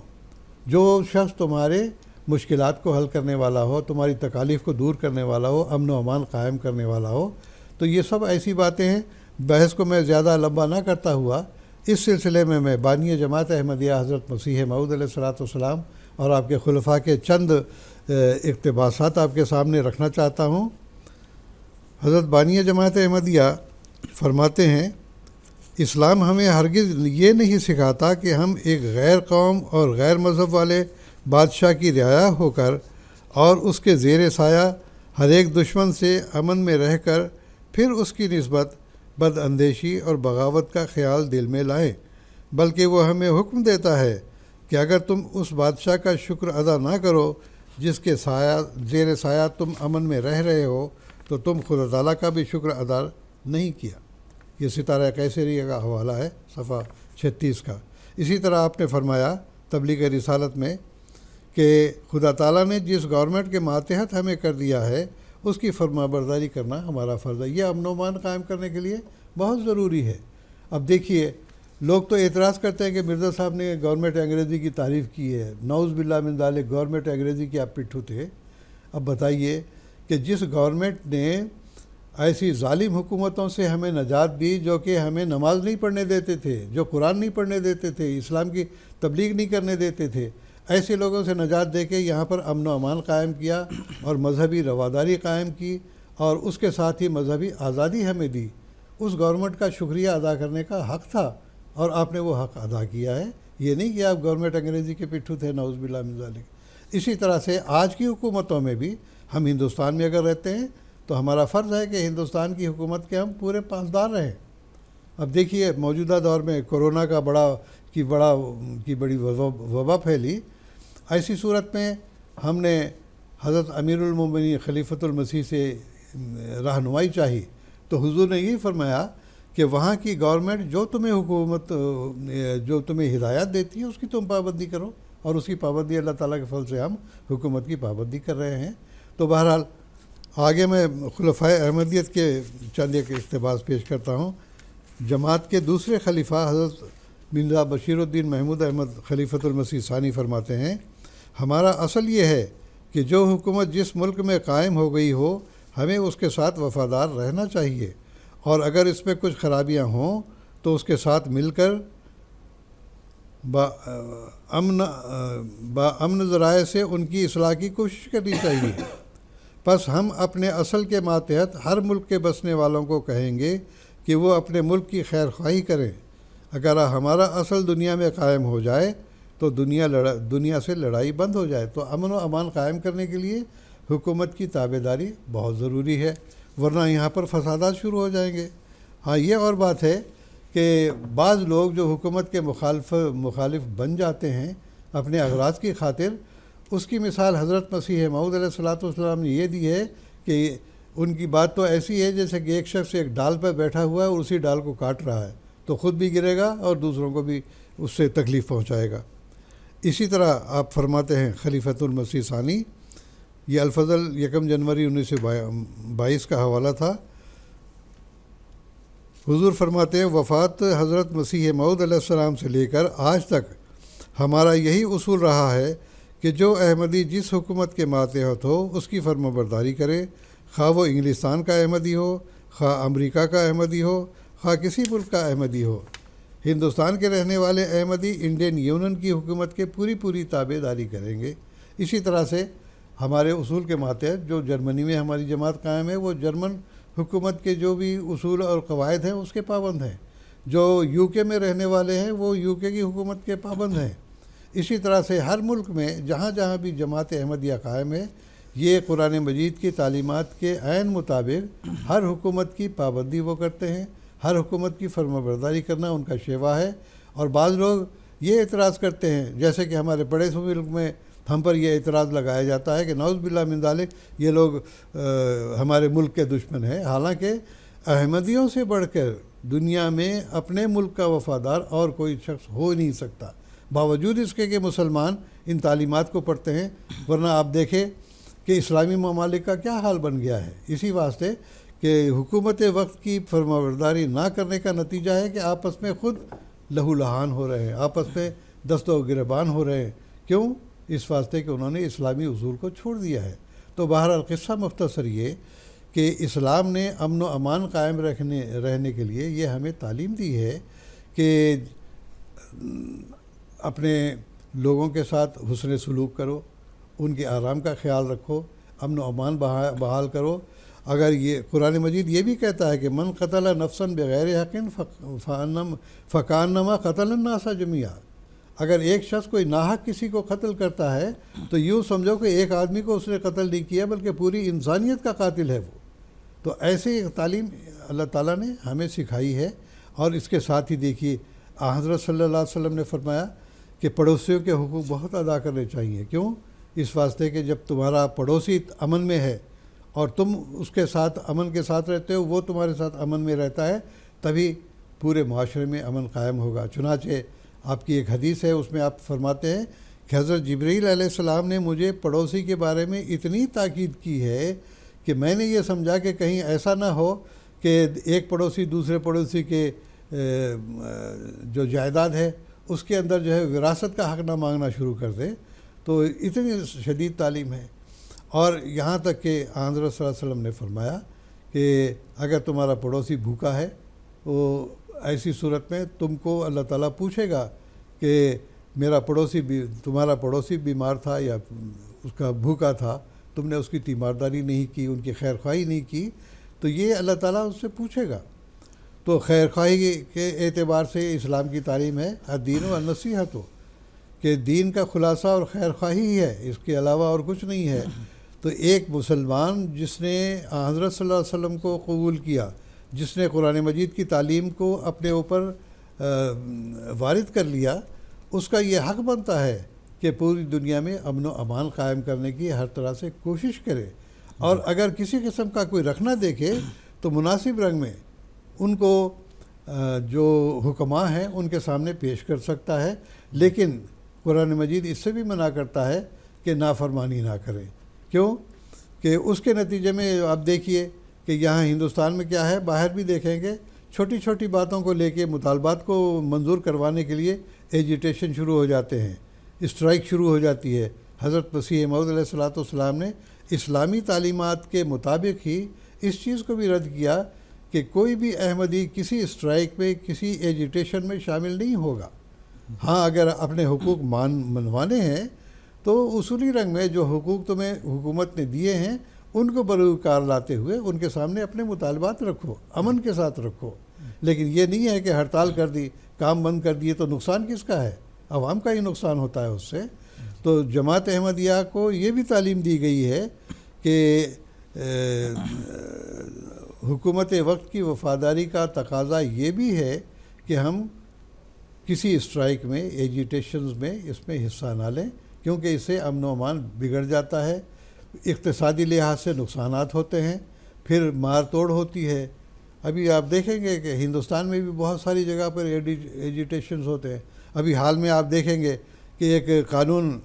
جو شخص تمہارے مشکلات کو حل کرنے والا ہو، تمہاری تکالیف کو دور کرنے والا ہو، امن و امان قائم کرنے والا ہو۔ تو یہ سب ایسی باتیں ہیں، بحث کو میں زیادہ لمبا نہ کرتا ہوا اس سلسلے میں بانی جماعت احمدیہ حضرت مسیح موعود علیہ الصلوۃ والسلام اور آپ کے خلفاء کے چند اقتباسات آپ کے سامنے رکھنا چاہتا ہوں۔ حضرت بانی جماعت احمدیہ فرماتے ہیں اسلام ہمیں ہرگز یہ نہیں سکھاتا کہ ہم ایک غیر قوم اور غیر مذہب والے بادشاہ کی رعایا ہو کر اور اس کے زیر سایہ ہر ایک دشمن سے امن میں رہ کر پھر اس کی نسبت بد اندیشی اور بغاوت کا خیال دل میں لائیں، بلکہ وہ ہمیں حکم دیتا ہے کہ اگر تم اس بادشاہ کا شکر ادا نہ کرو جس کے زیر سایہ تم امن میں رہ رہے ہو، تو تم خدا تعالیٰ کا بھی شکر ادا نہیں کیا۔ یہ ستارہ کیسریہ کا حوالہ ہے، صفحہ 36 کا۔ اسی طرح آپ نے فرمایا تبلیغ رسالت میں کہ خدا تعالیٰ نے جس گورنمنٹ کے ماتحت ہمیں کر دیا ہے اس کی فرما برداری کرنا ہمارا فرض ہے۔ یہ امن و امان قائم کرنے کے لیے بہت ضروری ہے۔ اب دیکھیے، لوگ تو اعتراض کرتے ہیں کہ مرزا صاحب نے گورنمنٹ انگریزی کی تعریف کی ہے، نعوذ باللہ من ذالک، گورنمنٹ انگریزی کے آپ پٹھو تھے۔ اب بتائیے کہ جس گورنمنٹ نے ایسی ظالم حکومتوں سے ہمیں نجات دی جو کہ ہمیں نماز نہیں پڑھنے دیتے تھے، جو قرآن نہیں پڑھنے دیتے تھے، اسلام کی تبلیغ نہیں کرنے دیتے تھے، ایسے لوگوں سے نجات دے کے یہاں پر امن و امان قائم کیا اور مذہبی رواداری قائم کی اور اس کے ساتھ ہی مذہبی آزادی ہمیں دی، اس گورنمنٹ کا شکریہ ادا کرنے کا حق تھا اور آپ نے وہ حق ادا کیا ہے۔ یہ نہیں کہ آپ گورنمنٹ انگریزی کے پٹھو تھے، نعوذ باللہ من ذالک۔ اسی طرح سے آج کی حکومتوں میں بھی ہم ہندوستان میں اگر رہتے ہیں تو ہمارا فرض ہے کہ ہندوستان کی حکومت کے ہم پورے پاسدار رہیں۔ اب دیکھیے، موجودہ دور میں کورونا کا بڑی وبا پھیلی، ایسی صورت میں ہم نے حضرت امیر المومنین خلیفۃ المسیح سے رہنمائی چاہی تو حضور نے یہی فرمایا کہ وہاں کی گورنمنٹ جو تمہیں ہدایات دیتی ہے اس کی تم پابندی کرو، اور اس کی پابندی اللہ تعالیٰ کے فضل سے ہم حکومت کی پابندی کر رہے ہیں۔ تو بہرحال آگے میں خلفائے احمدیت کے چند ایک اقتباس پیش کرتا ہوں۔ جماعت کے دوسرے خلیفہ حضرت مرزا بشیر الدین محمود احمد خلیفۃ المسیح ثانی فرماتے ہیں، ہمارا اصل یہ ہے کہ جو حکومت جس ملک میں قائم ہو گئی ہو ہمیں اس کے ساتھ وفادار رہنا چاہیے، اور اگر اس میں کچھ خرابیاں ہوں تو اس کے ساتھ مل کر امن ذرائع سے ان کی اصلاح کی کوشش کرنی چاہیے۔ پس ہم اپنے اصل کے ماتحت ہر ملک کے بسنے والوں کو کہیں گے کہ وہ اپنے ملک کی خیر خواہی کریں۔ اگر ہمارا اصل دنیا میں قائم ہو جائے تو دنیا سے لڑائی بند ہو جائے۔ تو امن و امان قائم کرنے کے لیے حکومت کی تابعداری بہت ضروری ہے، ورنہ یہاں پر فسادات شروع ہو جائیں گے۔ ہاں، یہ اور بات ہے کہ بعض لوگ جو حکومت کے مخالف بن جاتے ہیں اپنے اغراض کی خاطر، اس کی مثال حضرت مسیح موعود علیہ الصلوۃ والسلام نے یہ دی ہے کہ ان کی بات تو ایسی ہے جیسے کہ ایک شخص ایک ڈال پر بیٹھا ہوا ہے اور اسی ڈال کو کاٹ رہا ہے، تو خود بھی گرے گا اور دوسروں کو بھی اس سے تکلیف پہنچائے گا۔ اسی طرح آپ فرماتے ہیں خلیفۃ المسیح ثانی، یہ الفضل 1 جنوری 1922 کا حوالہ تھا۔ حضور فرماتے ہیں، وفات حضرت مسیح موعود علیہ السلام سے لے کر آج تک ہمارا یہی اصول رہا ہے کہ جو احمدی جس حکومت کے ماتحت ہو اس کی فرما برداری کرے، خواہ وہ انگلستان کا احمدی ہو، خواہ امریکہ کا احمدی ہو، خواہ کسی ملک کا احمدی ہو۔ ہندوستان کے رہنے والے احمدی انڈین یونین کی حکومت کے پوری تابع داری کریں گے۔ اسی طرح سے ہمارے اصول کے ماتحت جو جرمنی میں ہماری جماعت قائم ہے، وہ جرمن حکومت کے جو بھی اصول اور قواعد ہیں اس کے پابند ہیں۔ جو یو کے میں رہنے والے ہیں وہ یو کے کی حکومت کے پابند ہیں۔ اسی طرح سے ہر ملک میں جہاں جہاں بھی جماعت احمدیہ قائم ہے، یہ قرآن مجید کی تعلیمات کے عین مطابق ہر حکومت کی پابندی وہ کرتے ہیں، ہر حکومت کی فرما برداری کرنا ان کا شیوا ہے۔ اور بعض لوگ یہ اعتراض کرتے ہیں، جیسے کہ ہمارے بڑے ملک میں ہم پر یہ اعتراض لگایا جاتا ہے کہ نعوذ باللہ من ذالک یہ لوگ ہمارے ملک کے دشمن ہیں، حالانکہ احمدیوں سے بڑھ کر دنیا میں اپنے ملک کا وفادار اور کوئی شخص ہو نہیں سکتا، باوجود اس کے کہ مسلمان ان تعلیمات کو پڑھتے ہیں۔ ورنہ آپ دیکھیں کہ اسلامی ممالک کا کیا حال بن گیا ہے، اسی واسطے کہ حکومت وقت کی فرمانبرداری نہ کرنے کا نتیجہ ہے کہ آپس میں خود لہو لہان ہو رہے ہیں، آپس میں دست و گریبان ہو رہے ہیں۔ کیوں؟ اس واسطے کہ انہوں نے اسلامی اصول کو چھوڑ دیا ہے۔ تو بہرحال قصہ مختصر یہ کہ اسلام نے امن و امان قائم رہنے کے لیے یہ ہمیں تعلیم دی ہے کہ اپنے لوگوں کے ساتھ حسن سلوک کرو، ان کے آرام کا خیال رکھو، امن و امان بحال کرو۔ اگر یہ قرآن مجید یہ بھی کہتا ہے کہ من قتل نفسا بغیر حق فکانما قتل الناس جميعا، اگر ایک شخص کوئی ناحق کسی کو قتل کرتا ہے تو یوں سمجھو کہ ایک آدمی کو اس نے قتل نہیں کیا بلکہ پوری انسانیت کا قاتل ہے وہ. تو ایسی ایک تعلیم اللہ تعالیٰ نے ہمیں سکھائی ہے. اور اس کے ساتھ ہی دیکھیے حضرت صلی اللہ علیہ وسلم نے فرمایا کہ پڑوسیوں کے حقوق بہت ادا کرنے چاہیے. کیوں؟ اس واسطے کہ جب تمہارا پڑوسی امن میں ہے اور تم اس کے ساتھ امن کے ساتھ رہتے ہو، وہ تمہارے ساتھ امن میں رہتا ہے، تبھی پورے معاشرے میں امن قائم ہوگا. چنانچہ آپ کی ایک حدیث ہے، اس میں آپ فرماتے ہیں کہ حضرت جبرائیل علیہ السلام نے مجھے پڑوسی کے بارے میں اتنی تاکید کی ہے کہ میں نے یہ سمجھا کہ کہیں ایسا نہ ہو کہ ایک پڑوسی دوسرے پڑوسی کے جو جائیداد ہے اس کے اندر جو ہے وراثت کا حق نہ مانگنا شروع کر دے. تو اتنی شدید تعلیم ہے. اور یہاں تک کہ حضرت صلی اللہ علیہ وسلم نے فرمایا کہ اگر تمہارا پڑوسی بھوکا ہے وہ ایسی صورت میں تم کو اللہ تعالیٰ پوچھے گا کہ تمہارا پڑوسی بیمار تھا یا اس کا بھوکا تھا، تم نے اس کی تیمارداری نہیں کی، ان کی خیر خواہی نہیں کی، تو یہ اللہ تعالیٰ اس سے پوچھے گا. تو خیر خواہی کے اعتبار سے اسلام کی تعلیم ہے الدین و النصیحت ہو، کہ دین کا خلاصہ اور خیر خواہی ہی ہے، اس کے علاوہ اور کچھ نہیں ہے. تو ایک مسلمان جس نے حضرت صلی اللہ علیہ وسلم کو قبول کیا، جس نے قرآن مجید کی تعلیم کو اپنے اوپر وارد کر لیا، اس کا یہ حق بنتا ہے کہ پوری دنیا میں امن و امان قائم کرنے کی ہر طرح سے کوشش کرے. اور اگر کسی قسم کا کوئی رکھنا دیکھے تو مناسب رنگ میں ان کو جو حکماء ہیں ان کے سامنے پیش کر سکتا ہے. لیکن قرآن مجید اس سے بھی منع کرتا ہے کہ نافرمانی نہ کریں. کیوں؟ کہ اس کے نتیجے میں آپ دیکھیے کہ یہاں ہندوستان میں کیا ہے، باہر بھی دیکھیں گے، چھوٹی چھوٹی باتوں کو لے کے مطالبات کو منظور کروانے کے لیے ایجیٹیشن شروع ہو جاتے ہیں، اسٹرائک شروع ہو جاتی ہے. حضرت مسیح موعود علیہ السلام نے اسلامی تعلیمات کے مطابق ہی اس چیز کو بھی رد کیا کہ کوئی بھی احمدی کسی اسٹرائک میں، کسی ایجیٹیشن میں شامل نہیں ہوگا. ہاں اگر اپنے حقوق منوانے ہیں تو اصولی رنگ میں جو حقوق تمہیں حکومت نے دیے ہیں ان کو بروکار لاتے ہوئے ان کے سامنے اپنے مطالبات رکھو، امن کے ساتھ رکھو. لیکن یہ نہیں ہے کہ ہڑتال کر دی، کام بند کر دیے تو نقصان کس کا ہے؟ عوام کا ہی نقصان ہوتا ہے اس سے. تو جماعت احمدیہ کو یہ بھی تعلیم دی گئی ہے کہ حکومت وقت کی وفاداری کا تقاضا یہ بھی ہے کہ ہم کسی اسٹرائک میں، ایجیٹیشنز میں اس میں حصہ نہ لیں، کیونکہ اس سے امن و امان بگڑ جاتا ہے، اقتصادی لحاظ سے نقصانات ہوتے ہیں، پھر مار توڑ ہوتی ہے. ابھی آپ دیکھیں گے کہ ہندوستان میں بھی بہت ساری جگہ پر ایجیٹیشنز ہوتے ہیں. ابھی حال میں آپ دیکھیں گے کہ ایک قانون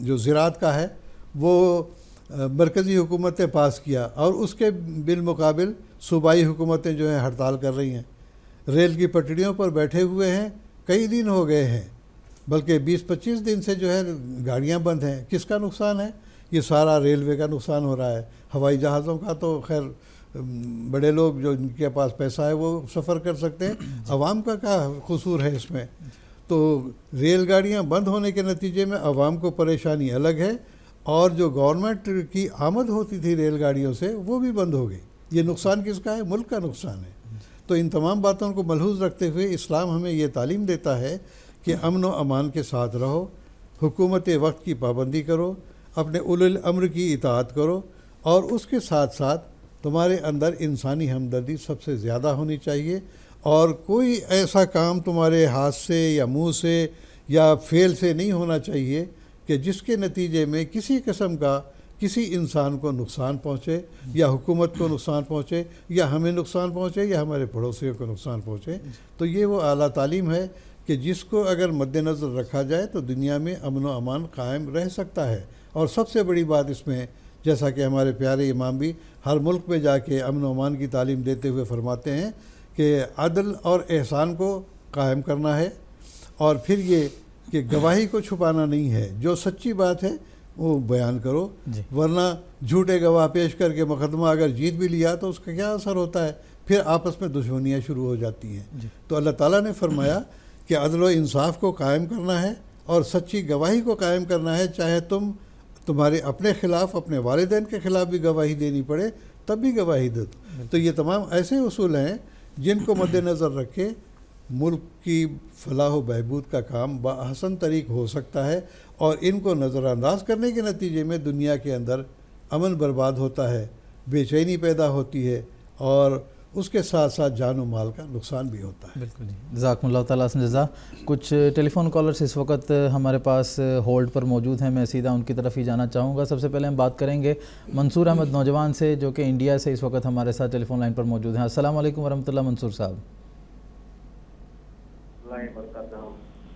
جو زراعت کا ہے وہ مرکزی حکومت نے پاس کیا اور اس کے بالمقابل صوبائی حکومتیں جو ہیں ہڑتال کر رہی ہیں، ریل کی پٹڑیوں پر بیٹھے ہوئے ہیں، کئی دن ہو گئے ہیں، بلکہ 20-25 دن سے جو ہے گاڑیاں بند ہیں. کس کا نقصان ہے؟ یہ سارا ریلوے کا نقصان ہو رہا ہے. ہوائی جہازوں کا تو خیر بڑے لوگ جو ان کے پاس پیسہ ہے وہ سفر کر سکتے ہیں، عوام کا کیا قصور ہے اس میں؟ تو ریل گاڑیاں بند ہونے کے نتیجے میں عوام کو پریشانی الگ ہے، اور جو گورنمنٹ کی آمد ہوتی تھی ریل گاڑیوں سے وہ بھی بند ہو گئی. یہ نقصان کس کا ہے؟ ملک کا نقصان ہے. تو ان تمام باتوں کو ملحوظ رکھتے ہوئے اسلام ہمیں یہ تعلیم دیتا ہے کہ امن و امان کے ساتھ رہو، حکومت وقت کی پابندی کرو، اپنے اولی الامر کی اطاعت کرو، اور اس کے ساتھ ساتھ تمہارے اندر انسانی ہمدردی سب سے زیادہ ہونی چاہیے. اور کوئی ایسا کام تمہارے ہاتھ سے یا منہ سے یا فعل سے نہیں ہونا چاہیے کہ جس کے نتیجے میں کسی قسم کا کسی انسان کو نقصان پہنچے، یا حکومت کو نقصان پہنچے، یا ہمیں نقصان پہنچے، یا ہمارے پڑوسیوں کو نقصان پہنچے. تو یہ وہ اعلیٰ تعلیم ہے کہ جس کو اگر مد نظر رکھا جائے تو دنیا میں امن و امان قائم رہ سکتا ہے. اور سب سے بڑی بات اس میں، جیسا کہ ہمارے پیارے امام بھی ہر ملک میں جا کے امن و امان کی تعلیم دیتے ہوئے فرماتے ہیں کہ عدل اور احسان کو قائم کرنا ہے، اور پھر یہ کہ گواہی کو چھپانا نہیں ہے. جو سچی بات ہے وہ بیان کرو، ورنہ جھوٹے گواہ پیش کر کے مقدمہ اگر جیت بھی لیا تو اس کا کیا اثر ہوتا ہے؟ پھر آپس میں دشمنیاں شروع ہو جاتی ہیں. تو اللہ تعالیٰ نے فرمایا کہ عدل و انصاف کو قائم کرنا ہے اور سچی گواہی کو قائم کرنا ہے، چاہے تمہارے اپنے خلاف، اپنے والدین کے خلاف بھی گواہی دینی پڑے تب بھی گواہی دو. تو یہ تمام ایسے اصول ہیں جن کو مد نظر رکھے ملک کی فلاح و بہبود کا کام بحسن طریق ہو سکتا ہے، اور ان کو نظر انداز کرنے کے نتیجے میں دنیا کے اندر امن برباد ہوتا ہے، بے چینی پیدا ہوتی ہے، اور اس کے ساتھ ساتھ جان و مال کا نقصان بھی ہوتا ہے۔ بالکل جی، جزاکم اللہ تعالیٰ حسن جزا۔ کچھ ٹیلی فون کالرز اس وقت ہمارے پاس ہولڈ پر موجود ہیں، میں سیدھا ان کی طرف ہی جانا چاہوں گا۔ سب سے پہلے ہم بات کریں گے منصور احمد نوجوان سے، جو کہ انڈیا سے اس وقت ہمارے ساتھ ٹیلی فون لائن پر موجود ہیں۔ السلام علیکم ورحمۃ اللہ منصور صاحب۔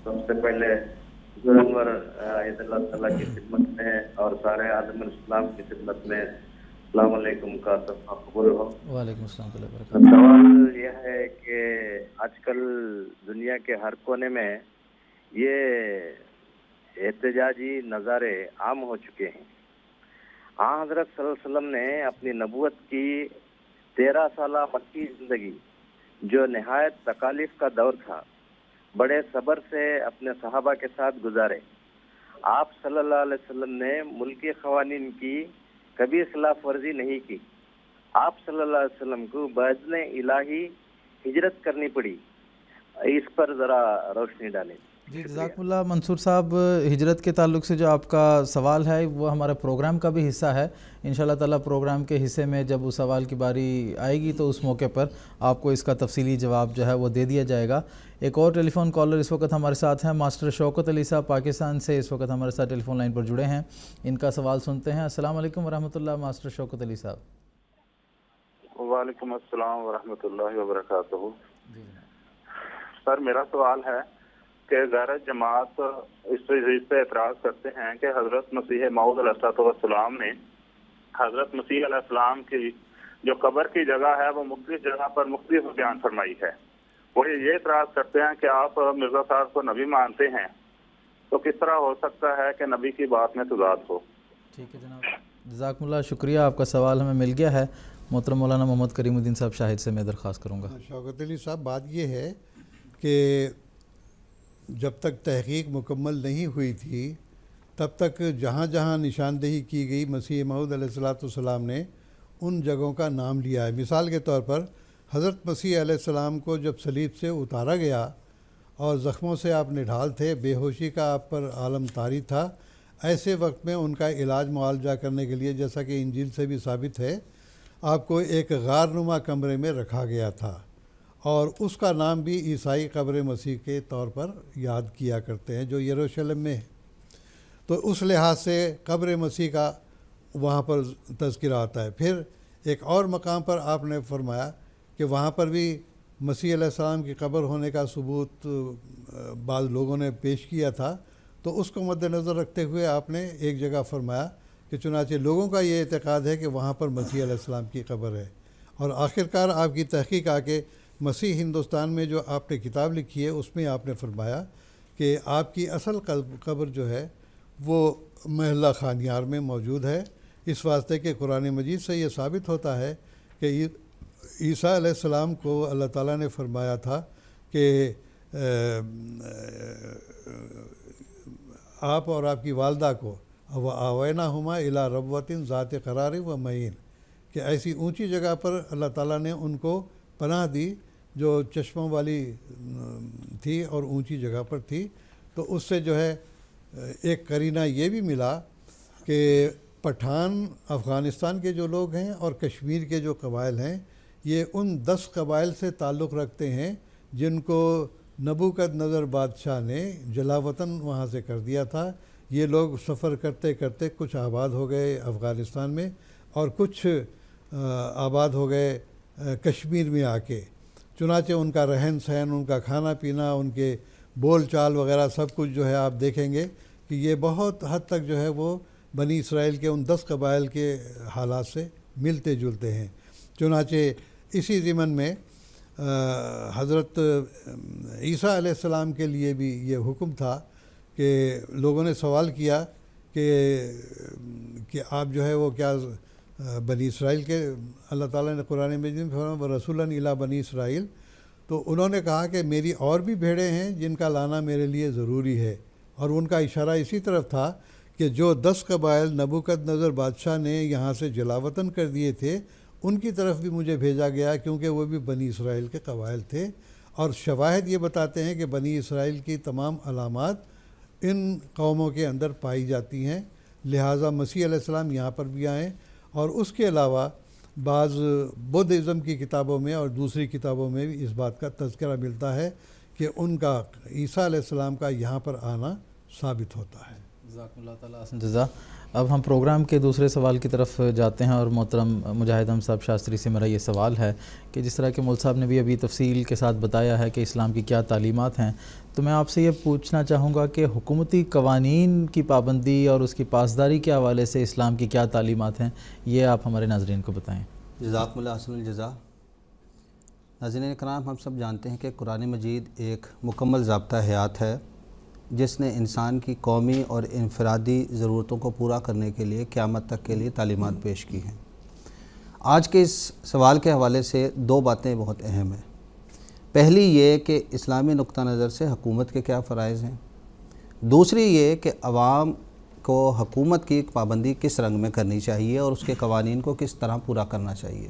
سب سے پہلے انور عید اللہ تعالیٰ کی خدمت میں اور سارے عالم اسلام کی خدمت میں السلام علیکم کا صفحہ قبول ہو۔ وعلیکم السلام و برکاتہ۔ سوال یہ ہے کہ آج کل دنیا کے ہر کونے میں یہ احتجاجی نظارے عام ہو چکے ہیں۔ حضرت صلی اللہ علیہ وسلم نے اپنی نبوت کی 13 سالہ مکی زندگی، جو نہایت تکالیف کا دور تھا، بڑے صبر سے اپنے صحابہ کے ساتھ گزارے۔ آپ صلی اللہ علیہ وسلم نے ملکی قوانین کی کبھی خلاف ورزی نہیں کی۔ آپ صلی اللہ علیہ وسلم کو باذن الہی ہجرت کرنی پڑی، اس پر ذرا روشنی ڈالیں۔ جی جزاکم اللہ منصور صاحب، ہجرت کے تعلق سے جو آپ کا سوال ہے وہ ہمارے پروگرام کا بھی حصہ ہے۔ انشاءاللہ تعالیٰ پروگرام کے حصے میں جب اس سوال کی باری آئے گی تو اس موقع پر آپ کو اس کا تفصیلی جواب جو ہے وہ دے دیا جائے گا۔ ایک اور ٹیلی فون کالر اس وقت ہمارے ساتھ ہیں، ماسٹر شوکت علی صاحب پاکستان سے اس وقت ہمارے ساتھ ٹیلی فون لائن پر جڑے ہیں۔ ان کا سوال سنتے ہیں۔ السلام علیکم ورحمۃ اللہ ماسٹر شوکت علی صاحب۔ وعلیکم السلام ورحمۃ اللہ وبرکاتہ۔ سر میرا سوال ہے کہ غیر جماعت اس پہ اعتراض کرتے ہیں کہ حضرت مسیح موعود علیہ السلام نے حضرت مسیح علیہ السلام کی جو قبر کی جگہ ہے وہ مختلف جگہ پر مختلف بیان فرمائی ہے۔ وہ یہ اعتراض کرتے ہیں کہ آپ مرزا صاحب کو نبی مانتے ہیں، تو کس طرح ہو سکتا ہے کہ نبی کی بات میں تضاد ہو؟ ٹھیک ہے جناب، جزاکم اللہ، شکریہ، آپ کا سوال ہمیں مل گیا ہے۔ محترم مولانا محمد کریم الدین صاحب شاہد سے میں درخواست کروں گا۔ شوکت علی صاحب، بات یہ ہے کہ جب تک تحقیق مکمل نہیں ہوئی تھی تب تک جہاں جہاں نشاندہی کی گئی مسیح موعود علیہ السلام نے ان جگہوں کا نام لیا ہے۔ مثال کے طور پر حضرت مسیح علیہ السلام کو جب صلیب سے اتارا گیا اور زخموں سے آپ نڈھال تھے، بے ہوشی کا آپ پر عالم طاری تھا، ایسے وقت میں ان کا علاج معالجہ کرنے کے لیے، جیسا کہ انجیل سے بھی ثابت ہے، آپ کو ایک غار نما کمرے میں رکھا گیا تھا، اور اس کا نام بھی عیسائی قبر مسیح کے طور پر یاد کیا کرتے ہیں جو یروشلم میں ہے۔ تو اس لحاظ سے قبر مسیح کا وہاں پر تذکرہ آتا ہے۔ پھر ایک اور مقام پر آپ نے فرمایا کہ وہاں پر بھی مسیح علیہ السلام کی قبر ہونے کا ثبوت بعض لوگوں نے پیش کیا تھا، تو اس کو مد نظر رکھتے ہوئے آپ نے ایک جگہ فرمایا کہ چنانچہ لوگوں کا یہ اعتقاد ہے کہ وہاں پر مسیح علیہ السلام کی قبر ہے، اور آخرکار آپ کی تحقیق آ کے مسیح ہندوستان میں جو آپ نے کتاب لکھی ہے اس میں آپ نے فرمایا کہ آپ کی اصل قبر جو ہے وہ محلہ خانیار میں موجود ہے، اس واسطے کہ قرآن مجید سے یہ ثابت ہوتا ہے کہ عیسیٰ علیہ السلام کو اللہ تعالیٰ نے فرمایا تھا کہ آپ اور آپ کی والدہ کو وَآوَيْنَاهُمَا إِلَىٰ رَبْوَةٍ ذَاتِ قرار و معین، کہ ایسی اونچی جگہ پر اللہ تعالیٰ نے ان کو پناہ دی جو چشموں والی تھی اور اونچی جگہ پر تھی۔ تو اس سے جو ہے ایک قرینہ یہ بھی ملا کہ پٹھان افغانستان کے جو لوگ ہیں اور کشمیر کے جو قبائل ہیں، یہ ان 10 قبائل سے تعلق رکھتے ہیں جن کو نبوکد نظر بادشاہ نے جلا وطن وہاں سے کر دیا تھا۔ یہ لوگ سفر کرتے کرتے کچھ آباد ہو گئے افغانستان میں اور کچھ آباد ہو گئے کشمیر میں آ کے، چنانچہ ان کا رہن سہن، ان کا کھانا پینا، ان کے بول چال وغیرہ سب کچھ جو ہے آپ دیکھیں گے کہ یہ بہت حد تک جو ہے وہ بنی اسرائیل کے ان 10 قبائل کے حالات سے ملتے جلتے ہیں۔ چنانچہ اسی ضمن میں حضرت عیسیٰ علیہ السلام کے لیے بھی یہ حکم تھا کہ لوگوں نے سوال کیا کہ آپ جو ہے وہ کیا بنی اسرائیل کے، اللہ تعالیٰ نے قرآن مجید میں فرمایا رسولاً الی بنی اسرائیل، تو انہوں نے کہا کہ میری اور بھی بھیڑیں ہیں جن کا لانا میرے لیے ضروری ہے، اور ان کا اشارہ اسی طرف تھا کہ جو 10 قبائل نبوکد نظر بادشاہ نے یہاں سے جلاوطن کر دیے تھے ان کی طرف بھی مجھے بھیجا گیا، کیونکہ وہ بھی بنی اسرائیل کے قبائل تھے، اور شواہد یہ بتاتے ہیں کہ بنی اسرائیل کی تمام علامات ان قوموں کے اندر پائی جاتی ہیں، لہٰذا مسیح علیہ السلام یہاں پر بھی آئیں۔ اور اس کے علاوہ بعض بدھ ازم کی کتابوں میں اور دوسری کتابوں میں بھی اس بات کا تذکرہ ملتا ہے کہ ان کا عیسیٰ علیہ السلام کا یہاں پر آنا ثابت ہوتا ہے۔ جزاکم اللہ تعالیٰ احسن جزا۔ اب ہم پروگرام کے دوسرے سوال کی طرف جاتے ہیں، اور محترم مجاہد احمد صاحب شاستری سے میرا یہ سوال ہے کہ جس طرح کہ مول صاحب نے بھی ابھی تفصیل کے ساتھ بتایا ہے کہ اسلام کی کیا تعلیمات ہیں، تو میں آپ سے یہ پوچھنا چاہوں گا کہ حکومتی قوانین کی پابندی اور اس کی پاسداری کے حوالے سے اسلام کی کیا تعلیمات ہیں، یہ آپ ہمارے ناظرین کو بتائیں۔ جزاکم اللہ احسن الجزا۔ ناظرین کرام، ہم سب جانتے ہیں کہ قرآن مجید ایک مکمل ضابطہ حیات ہے جس نے انسان کی قومی اور انفرادی ضرورتوں کو پورا کرنے کے لیے قیامت تک کے لیے تعلیمات پیش کی ہیں۔ آج کے اس سوال کے حوالے سے دو باتیں بہت اہم ہیں۔ پہلی یہ کہ اسلامی نقطہ نظر سے حکومت کے کیا فرائض ہیں، دوسری یہ کہ عوام کو حکومت کی پابندی کس رنگ میں کرنی چاہیے اور اس کے قوانین کو کس طرح پورا کرنا چاہیے۔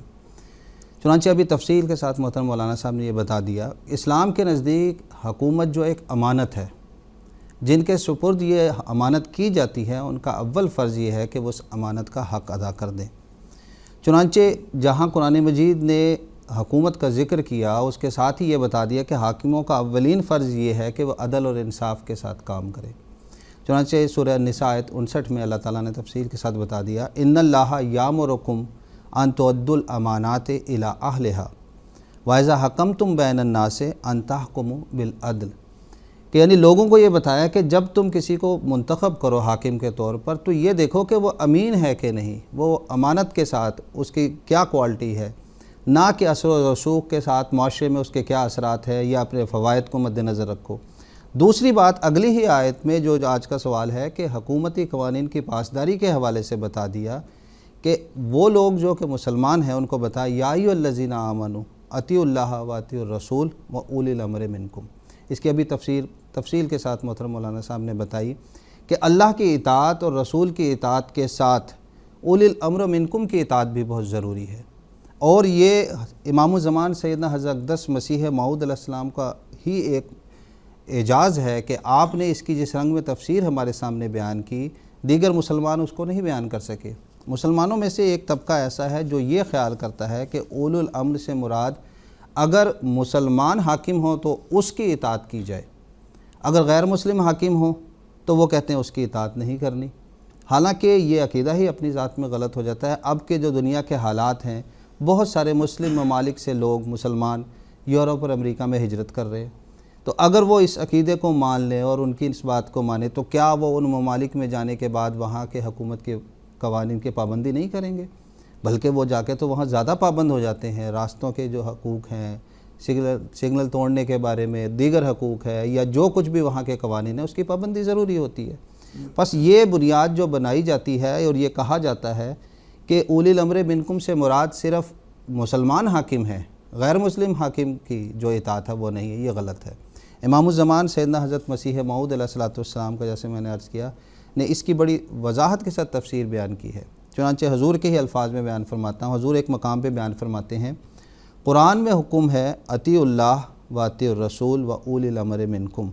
چنانچہ ابھی تفصیل کے ساتھ محترم مولانا صاحب نے یہ بتا دیا، اسلام کے نزدیک حکومت جو ایک امانت ہے، جن کے سپرد یہ امانت کی جاتی ہے، ان کا اول فرض یہ ہے کہ وہ اس امانت کا حق ادا کر دیں۔ چنانچہ جہاں قرآن مجید نے حکومت کا ذکر کیا، اس کے ساتھ ہی یہ بتا دیا کہ حاکموں کا اولین فرض یہ ہے کہ وہ عدل اور انصاف کے ساتھ کام کرے۔ چنانچہ سورہ النساء آیت 59 میں اللہ تعالیٰ نے تفصیل کے ساتھ بتا دیا، ان اللہ یامرکم ان تؤدوا الامانات الی اہلھا واذا حکمتم بین الناس ان تحکموا بالعدل، کہ یعنی لوگوں کو یہ بتایا کہ جب تم کسی کو منتخب کرو حاکم کے طور پر تو یہ دیکھو کہ وہ امین ہے کہ نہیں، وہ امانت کے ساتھ اس کی کیا کوالٹی ہے، نہ کہ اثر و رسوخ کے ساتھ معاشرے میں اس کے کیا اثرات ہے، یا اپنے فوائد کو مد نظر رکھو۔ دوسری بات اگلی ہی آیت میں جو آج کا سوال ہے کہ حکومتی قوانین کی پاسداری کے حوالے سے بتا دیا کہ وہ لوگ جو کہ مسلمان ہیں ان کو بتا، یا ایھا الذین آمنوا اطیعوا اللہ و اطیعوا الرسول و اولی الامر منکم۔ اس کی ابھی تفصیل کے ساتھ محترم مولانا صاحب نے بتائی کہ اللہ کی اطاعت اور رسول کی اطاعت کے ساتھ اولی الامر منکم کی اطاعت بھی بہت ضروری ہے، اور یہ امام الزمان سیدنا حضرت اقدس مسیح موعود علیہ السلام کا ہی ایک اعجاز ہے کہ آپ نے اس کی جس رنگ میں تفسیر ہمارے سامنے بیان کی، دیگر مسلمان اس کو نہیں بیان کر سکے۔ مسلمانوں میں سے ایک طبقہ ایسا ہے جو یہ خیال کرتا ہے کہ اولو الامر سے مراد اگر مسلمان حاکم ہو تو اس کی اطاعت کی جائے، اگر غیر مسلم حاکم ہو تو وہ کہتے ہیں اس کی اطاعت نہیں کرنی۔ حالانکہ یہ عقیدہ ہی اپنی ذات میں غلط ہو جاتا ہے۔ اب کے جو دنیا کے حالات ہیں، بہت سارے مسلم ممالک سے لوگ مسلمان یورپ اور امریکہ میں ہجرت کر رہے ہیں، تو اگر وہ اس عقیدے کو مان لیں اور ان کی اس بات کو مانیں تو کیا وہ ان ممالک میں جانے کے بعد وہاں کے حکومت کے قوانین کی پابندی نہیں کریں گے؟ بلکہ وہ جا کے تو وہاں زیادہ پابند ہو جاتے ہیں۔ راستوں کے جو حقوق ہیں، سگنل توڑنے کے بارے میں دیگر حقوق ہے، یا جو کچھ بھی وہاں کے قوانین ہیں، اس کی پابندی ضروری ہوتی ہے۔ بس یہ بنیاد جو بنائی جاتی ہے اور یہ کہا جاتا ہے کہ اولی الامر منکم سے مراد صرف مسلمان حاکم ہے، غیر مسلم حاکم کی جو اطاعت ہے وہ نہیں ہے، یہ غلط ہے۔ امام الزمان سیدنا حضرت مسیح موعود علیہ السلام کا، جیسے میں نے عرض کیا، نے اس کی بڑی وضاحت کے ساتھ تفسیر بیان کی ہے۔ چنانچہ حضور کے ہی الفاظ میں بیان فرماتا ہوں، حضور ایک مقام پہ بیان فرماتے ہیں، قرآن میں حکم ہے اطیعوا اللہ و اطیعوا الرسول و اولی الامر منکم۔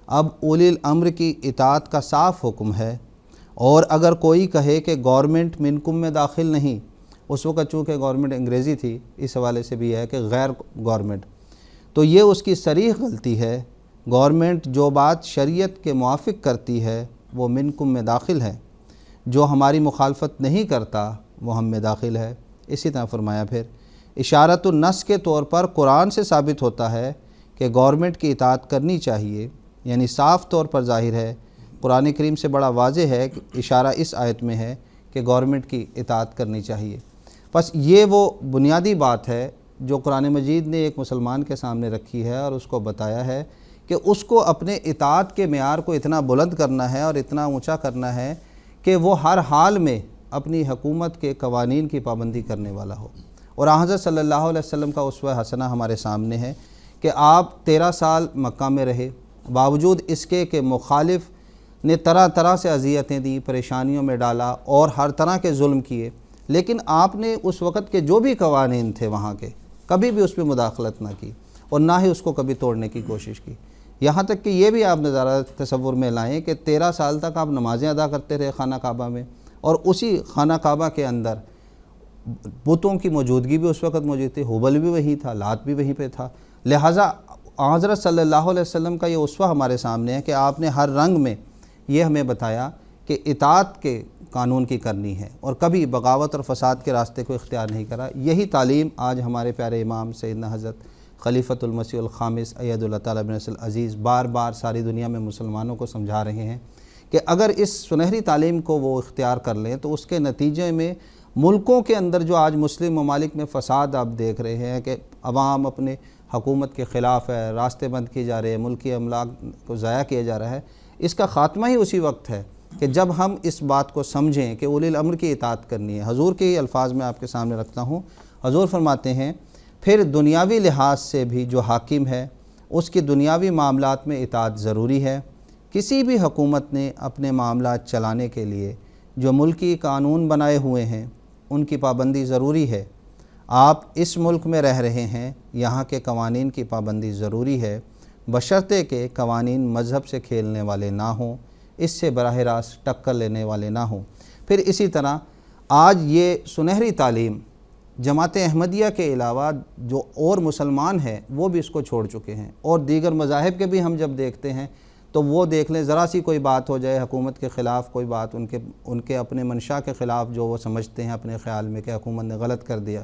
اب اولی الامر کی اطاعت کا صاف حکم ہے، اور اگر کوئی کہے کہ گورنمنٹ منکم میں داخل نہیں، اس وقت چونکہ گورنمنٹ انگریزی تھی، اس حوالے سے بھی ہے کہ غیر گورنمنٹ، تو یہ اس کی صریح غلطی ہے۔ گورنمنٹ جو بات شریعت کے موافق کرتی ہے وہ منکم میں داخل ہے، جو ہماری مخالفت نہیں کرتا وہ ہم میں داخل ہے۔ اسی طرح فرمایا پھر اشارت النص کے طور پر قرآن سے ثابت ہوتا ہے کہ گورنمنٹ کی اطاعت کرنی چاہیے، یعنی صاف طور پر ظاہر ہے، قرآن کریم سے بڑا واضح ہے کہ اشارہ اس آیت میں ہے کہ گورنمنٹ کی اطاعت کرنی چاہیے۔ بس یہ وہ بنیادی بات ہے جو قرآن مجید نے ایک مسلمان کے سامنے رکھی ہے اور اس کو بتایا ہے کہ اس کو اپنے اطاعت کے معیار کو اتنا بلند کرنا ہے اور اتنا اونچا کرنا ہے کہ وہ ہر حال میں اپنی حکومت کے قوانین کی پابندی کرنے والا ہو۔ اور حضرت صلی اللہ علیہ وسلم کا اسوہ حسنہ ہمارے سامنے ہے کہ آپ 13 سال مکہ میں رہے، باوجود اس کے کہ مخالف نے طرح طرح سے اذیتیں دی، پریشانیوں میں ڈالا اور ہر طرح کے ظلم کیے، لیکن آپ نے اس وقت کے جو بھی قوانین تھے وہاں کے، کبھی بھی اس میں مداخلت نہ کی، اور نہ ہی اس کو کبھی توڑنے کی کوشش کی۔ یہاں تک کہ یہ بھی آپ نظارہ تصور میں لائیں کہ 13 سال تک آپ نمازیں ادا کرتے رہے خانہ کعبہ میں، اور اسی خانہ کعبہ کے اندر بتوں کی موجودگی بھی اس وقت موجود تھی، ہبل بھی وہی تھا، لات بھی وہیں پہ تھا۔ لہٰذا حضرت صلی اللہ علیہ وسلم کا یہ اسوہ ہمارے سامنے ہے کہ آپ نے ہر رنگ میں یہ ہمیں بتایا کہ اطاعت کے قانون کی کرنی ہے، اور کبھی بغاوت اور فساد کے راستے کو اختیار نہیں کرا۔ یہی تعلیم آج ہمارے پیارے امام سیدنا حضرت خلیفۃ المسیح الخامس اید اللہ تعالیٰ بن نصر العزیز بار بار ساری دنیا میں مسلمانوں کو سمجھا رہے ہیں کہ اگر اس سنہری تعلیم کو وہ اختیار کر لیں تو اس کے نتیجے میں ملکوں کے اندر جو آج مسلم ممالک میں فساد آپ دیکھ رہے ہیں کہ عوام اپنے حکومت کے خلاف ہے، راستے بند کیے جا رہے ہیں، ملکی املاک کو ضائع کیا جا رہا ہے، اس کا خاتمہ ہی اسی وقت ہے کہ جب ہم اس بات کو سمجھیں کہ اولی الامر کی اطاعت کرنی ہے۔ حضور کے ہی الفاظ میں آپ کے سامنے رکھتا ہوں، حضور فرماتے ہیں پھر دنیاوی لحاظ سے بھی جو حاکم ہے اس کی دنیاوی معاملات میں اطاعت ضروری ہے۔ کسی بھی حکومت نے اپنے معاملات چلانے کے لیے جو ملکی قانون بنائے ہوئے ہیں ان کی پابندی ضروری ہے۔ آپ اس ملک میں رہ رہے ہیں، یہاں کے قوانین کی پابندی ضروری ہے، بشرطے کہ قوانین مذہب سے کھیلنے والے نہ ہوں، اس سے براہ راست ٹکر لینے والے نہ ہوں۔ پھر اسی طرح آج یہ سنہری تعلیم جماعت احمدیہ کے علاوہ جو اور مسلمان ہیں وہ بھی اس کو چھوڑ چکے ہیں، اور دیگر مذاہب کے بھی ہم جب دیکھتے ہیں تو وہ دیکھ لیں ذرا سی کوئی بات ہو جائے حکومت کے خلاف، کوئی بات ان کے اپنے منشا کے خلاف جو وہ سمجھتے ہیں اپنے خیال میں کہ حکومت نے غلط کر دیا،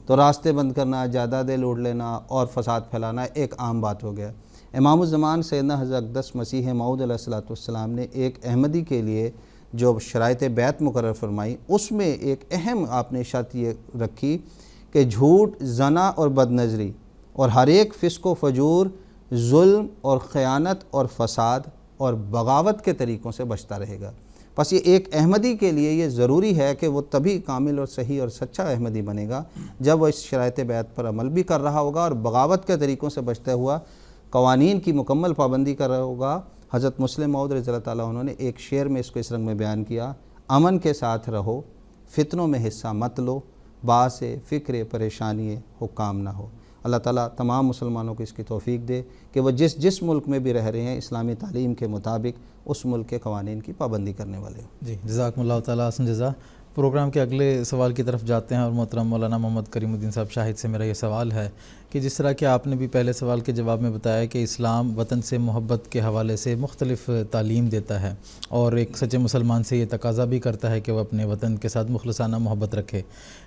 تو راستے بند کرنا، جائیدادیں لوٹ لینا اور فساد پھیلانا ایک عام بات ہو گیا۔ امام الزمان سیدنا حضرت اقدس مسیح موعود علیہ الصلوۃ والسلام نے ایک احمدی کے لیے جو شرائط بیعت مقرر فرمائی، اس میں ایک اہم آپ نے شرط یہ رکھی کہ جھوٹ، زنا اور بد نظری اور ہر ایک فسق و فجور، ظلم اور خیانت اور فساد اور بغاوت کے طریقوں سے بچتا رہے گا۔ پس یہ ایک احمدی کے لیے یہ ضروری ہے کہ وہ تبھی کامل اور صحیح اور سچا احمدی بنے گا جب وہ اس شرائط بیعت پر عمل بھی کر رہا ہوگا اور بغاوت کے طریقوں سے بچتا ہوا قوانین کی مکمل پابندی کر رہا ہوگا۔ حضرت مسلم موعود رضی اللہ تعالیٰ عنہ نے ایک شعر میں اس کو اس رنگ میں بیان کیا، امن کے ساتھ رہو، فتنوں میں حصہ مت لو، باعث فکر پریشانی حکام نہ ہو۔ اللہ تعالیٰ تمام مسلمانوں کو اس کی توفیق دے کہ وہ جس ملک میں بھی رہ رہے ہیں اسلامی تعلیم کے مطابق اس ملک کے قوانین کی پابندی کرنے والے ہوں۔ جی، جزاکم اللہ تعالیٰ حسن جزا۔ پروگرام کے اگلے سوال کی طرف جاتے ہیں، اور محترم مولانا محمد کریم الدین صاحب شاہد سے میرا یہ سوال ہے کہ جس طرح کہ آپ نے بھی پہلے سوال کے جواب میں بتایا کہ اسلام وطن سے محبت کے حوالے سے مختلف تعلیم دیتا ہے، اور ایک سچے مسلمان سے یہ تقاضا بھی کرتا ہے کہ وہ اپنے وطن کے ساتھ مخلصانہ محبت رکھے،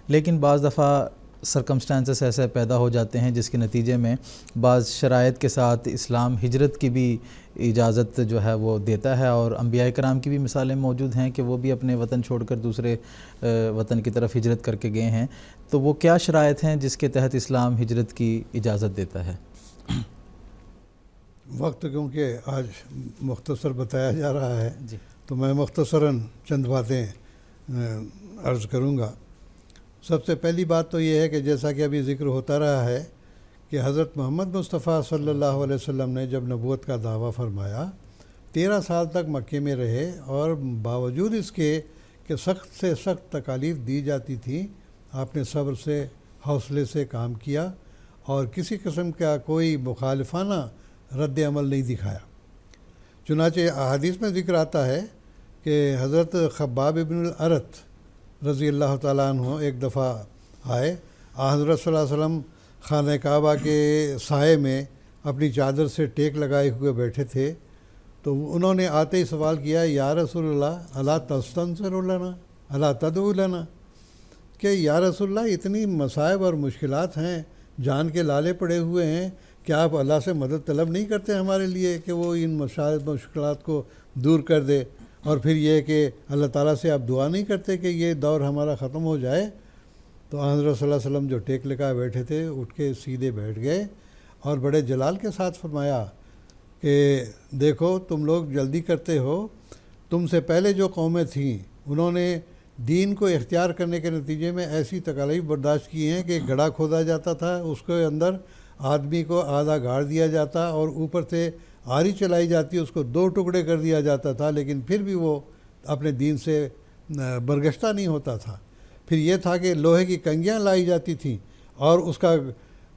لیکن بعض دفعہ سرکمسٹانسز ایسے پیدا ہو جاتے ہیں جس کے نتیجے میں بعض شرائط کے ساتھ اسلام ہجرت کی بھی اجازت جو ہے وہ دیتا ہے، اور انبیاء کرام کی بھی مثالیں موجود ہیں کہ وہ بھی اپنے وطن چھوڑ کر دوسرے وطن کی طرف ہجرت کر کے گئے ہیں۔ تو وہ کیا شرائط ہیں جس کے تحت اسلام ہجرت کی اجازت دیتا ہے؟ وقت کیونکہ آج مختصر بتایا جا رہا ہے جی، تو میں مختصراً چند باتیں عرض کروں گا۔ سب سے پہلی بات تو یہ ہے کہ جیسا کہ ابھی ذکر ہوتا رہا ہے کہ حضرت محمد مصطفیٰ صلی اللہ علیہ وسلم نے جب نبوت کا دعویٰ فرمایا 13 سال تک مکے میں رہے، اور باوجود اس کے کہ سخت سے سخت تکالیف دی جاتی تھیں، آپ نے صبر سے، حوصلے سے کام کیا اور کسی قسم کا کوئی مخالفانہ رد عمل نہیں دکھایا۔ چنانچہ احادیث میں ذکر آتا ہے کہ حضرت خباب بن الارت رضی اللہ تعالیٰ عنہ ایک دفعہ آئے، حضرت صلی اللہ علیہ وسلم خانہ کعبہ کے سائے میں اپنی چادر سے ٹیک لگائے ہوئے بیٹھے تھے، تو انہوں نے آتے ہی سوال کیا، یا رسول اللہ الا تستنصر لنا الا تدعو لنا، کہ یا رسول اللہ اتنی مصائب اور مشکلات ہیں، جان کے لالے پڑے ہوئے ہیں، کیا آپ اللہ سے مدد طلب نہیں کرتے ہمارے لیے کہ وہ ان مصائب مشکلات کو دور کر دے؟ اور پھر یہ کہ اللہ تعالیٰ سے آپ دعا نہیں کرتے کہ یہ دور ہمارا ختم ہو جائے؟ تو حضرت صلی اللہ علیہ وسلم جو ٹیک لگائے بیٹھے تھے اٹھ کے سیدھے بیٹھ گئے اور بڑے جلال کے ساتھ فرمایا کہ دیکھو تم لوگ جلدی کرتے ہو، تم سے پہلے جو قومیں تھیں انہوں نے دین کو اختیار کرنے کے نتیجے میں ایسی تکالیف برداشت کی ہیں کہ گڑھا کھودا جاتا تھا، اس کے اندر آدمی کو آدھا گاڑ دیا جاتا اور اوپر سے آری چلائی جاتی، اس کو 2 ٹکڑے کر دیا جاتا تھا، لیکن پھر بھی وہ اپنے دین سے برگشتہ نہیں ہوتا تھا۔ پھر یہ تھا کہ لوہے کی کنگیاں لائی جاتی تھیں اور اس کا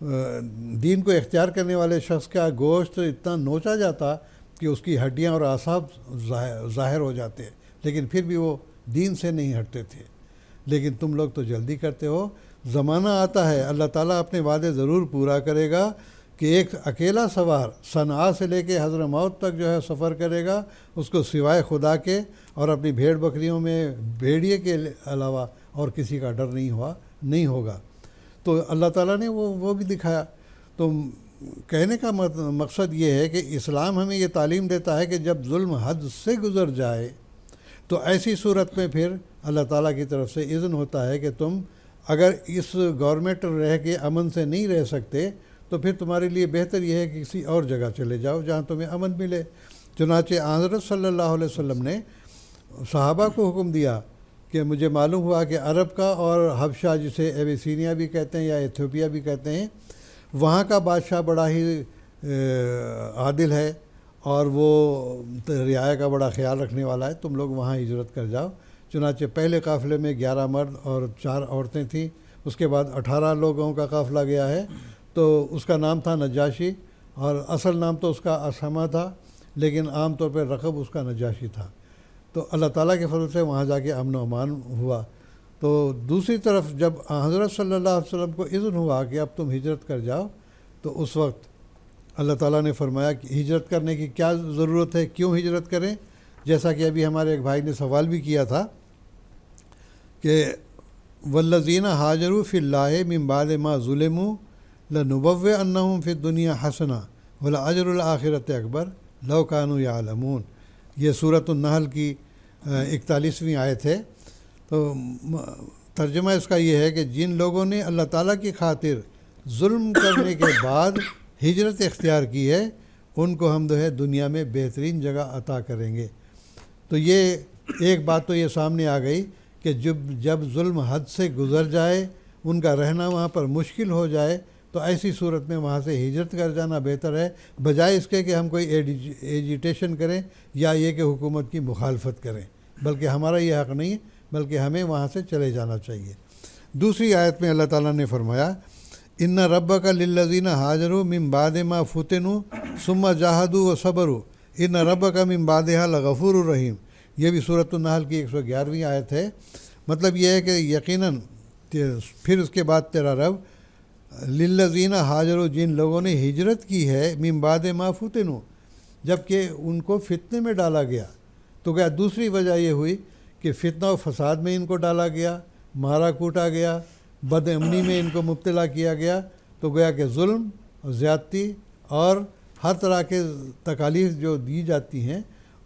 دین کو اختیار کرنے والے شخص کا گوشت اتنا نوچا جاتا کہ اس کی ہڈیاں اور اعصاب ظاہر ہو جاتے، لیکن پھر بھی وہ دین سے نہیں ہٹتے تھے۔ لیکن تم لوگ تو جلدی کرتے ہو۔ زمانہ آتا ہے، اللہ تعالیٰ اپنے وعدے ضرور پورا کرے گا کہ ایک اکیلا سوار صنعاء سے لے کے حضرموت تک جو ہے سفر کرے گا، اس کو سوائے خدا کے اور اپنی بھیڑ بکریوں میں بھیڑیے کے علاوہ اور کسی کا ڈر نہیں ہوگا۔ تو اللہ تعالیٰ نے وہ بھی دکھایا۔ تو کہنے کا مقصد یہ ہے کہ اسلام ہمیں یہ تعلیم دیتا ہے کہ جب ظلم حد سے گزر جائے تو ایسی صورت میں پھر اللہ تعالیٰ کی طرف سے اذن ہوتا ہے کہ تم اگر اس گورنمنٹ رہ کے امن سے نہیں رہ سکتے تو پھر تمہارے لیے بہتر یہ ہے کہ کسی اور جگہ چلے جاؤ جہاں تمہیں امن ملے۔ چنانچہ حضرت صلی اللہ علیہ وسلم نے صحابہ کو حکم دیا کہ مجھے معلوم ہوا کہ عرب کا اور حبشہ جسے ایبیسینیا بھی کہتے ہیں یا ایتھوپیا بھی کہتے ہیں، وہاں کا بادشاہ بڑا ہی عادل ہے اور وہ رعایا کا بڑا خیال رکھنے والا ہے، تم لوگ وہاں ہجرت کر جاؤ۔ چنانچہ پہلے قافلے میں 11 مرد اور 4 عورتیں تھیں، اس کے بعد 18 لوگوں کا قافلہ گیا ہے، تو اس کا نام تھا نجاشی، اور اصل نام تو اس کا اسحمہ تھا، لیکن عام طور پہ رقب اس کا نجاشی تھا۔ تو اللہ تعالیٰ کے فضل سے وہاں جا کے امن و امان ہوا۔ تو دوسری طرف جب حضرت صلی اللہ علیہ وسلم کو اذن ہوا کہ اب تم ہجرت کر جاؤ، تو اس وقت اللہ تعالیٰ نے فرمایا کہ ہجرت کرنے کی کیا ضرورت ہے، کیوں ہجرت کریں؟ جیسا کہ ابھی ہمارے ایک بھائی نے سوال بھی کیا تھا کہ والذین ہاجروا فی اللہ من بعد ما ظلموا لنبوئنہم فی الدنیا حسنہ ولاجر الآخرۃ اکبر لو کانوا یعلمون۔ یہ سورۃ النحل کی 41ویں آیت ہے۔ تو ترجمہ اس کا یہ ہے کہ جن لوگوں نے اللہ تعالیٰ کی خاطر ظلم کرنے کے بعد ہجرت اختیار کی ہے، ان کو ہم جو ہے دنیا میں بہترین جگہ عطا کریں گے۔ تو یہ ایک بات تو یہ سامنے آ گئی کہ جب ظلم حد سے گزر جائے، ان کا رہنا وہاں پر مشکل ہو جائے، تو ایسی صورت میں وہاں سے ہجرت کر جانا بہتر ہے، بجائے اس کے کہ ہم کوئی ایجیٹیشن کریں یا یہ کہ حکومت کی مخالفت کریں، بلکہ ہمارا یہ حق نہیں، بلکہ ہمیں وہاں سے چلے جانا چاہیے۔ دوسری آیت میں اللہ تعالیٰ نے فرمایا ان ربک للذین ہاجروا من بعد ما فتنوا ثم جاہدوا وصبروا ان ربک من بعدها لغفور الرحیم۔ یہ بھی سورۃ النحل کی 111ویں آیت ہے۔ مطلب یہ ہے کہ یقیناً پھر اس کے بعد تیرا رب للذین ہاجروا، جن لوگوں نے ہجرت کی ہے، من بعد ما فتنوا، جب کہ ان کو فتنے میں ڈالا گیا۔ تو کیا دوسری وجہ یہ ہوئی کہ فتنہ و فساد میں ان کو ڈالا گیا، مارا کوٹا گیا، بد امنی میں ان کو مبتلا کیا گیا، تو گویا کہ ظلم اور زیادتی اور ہر طرح کے تکالیف جو دی جاتی ہیں،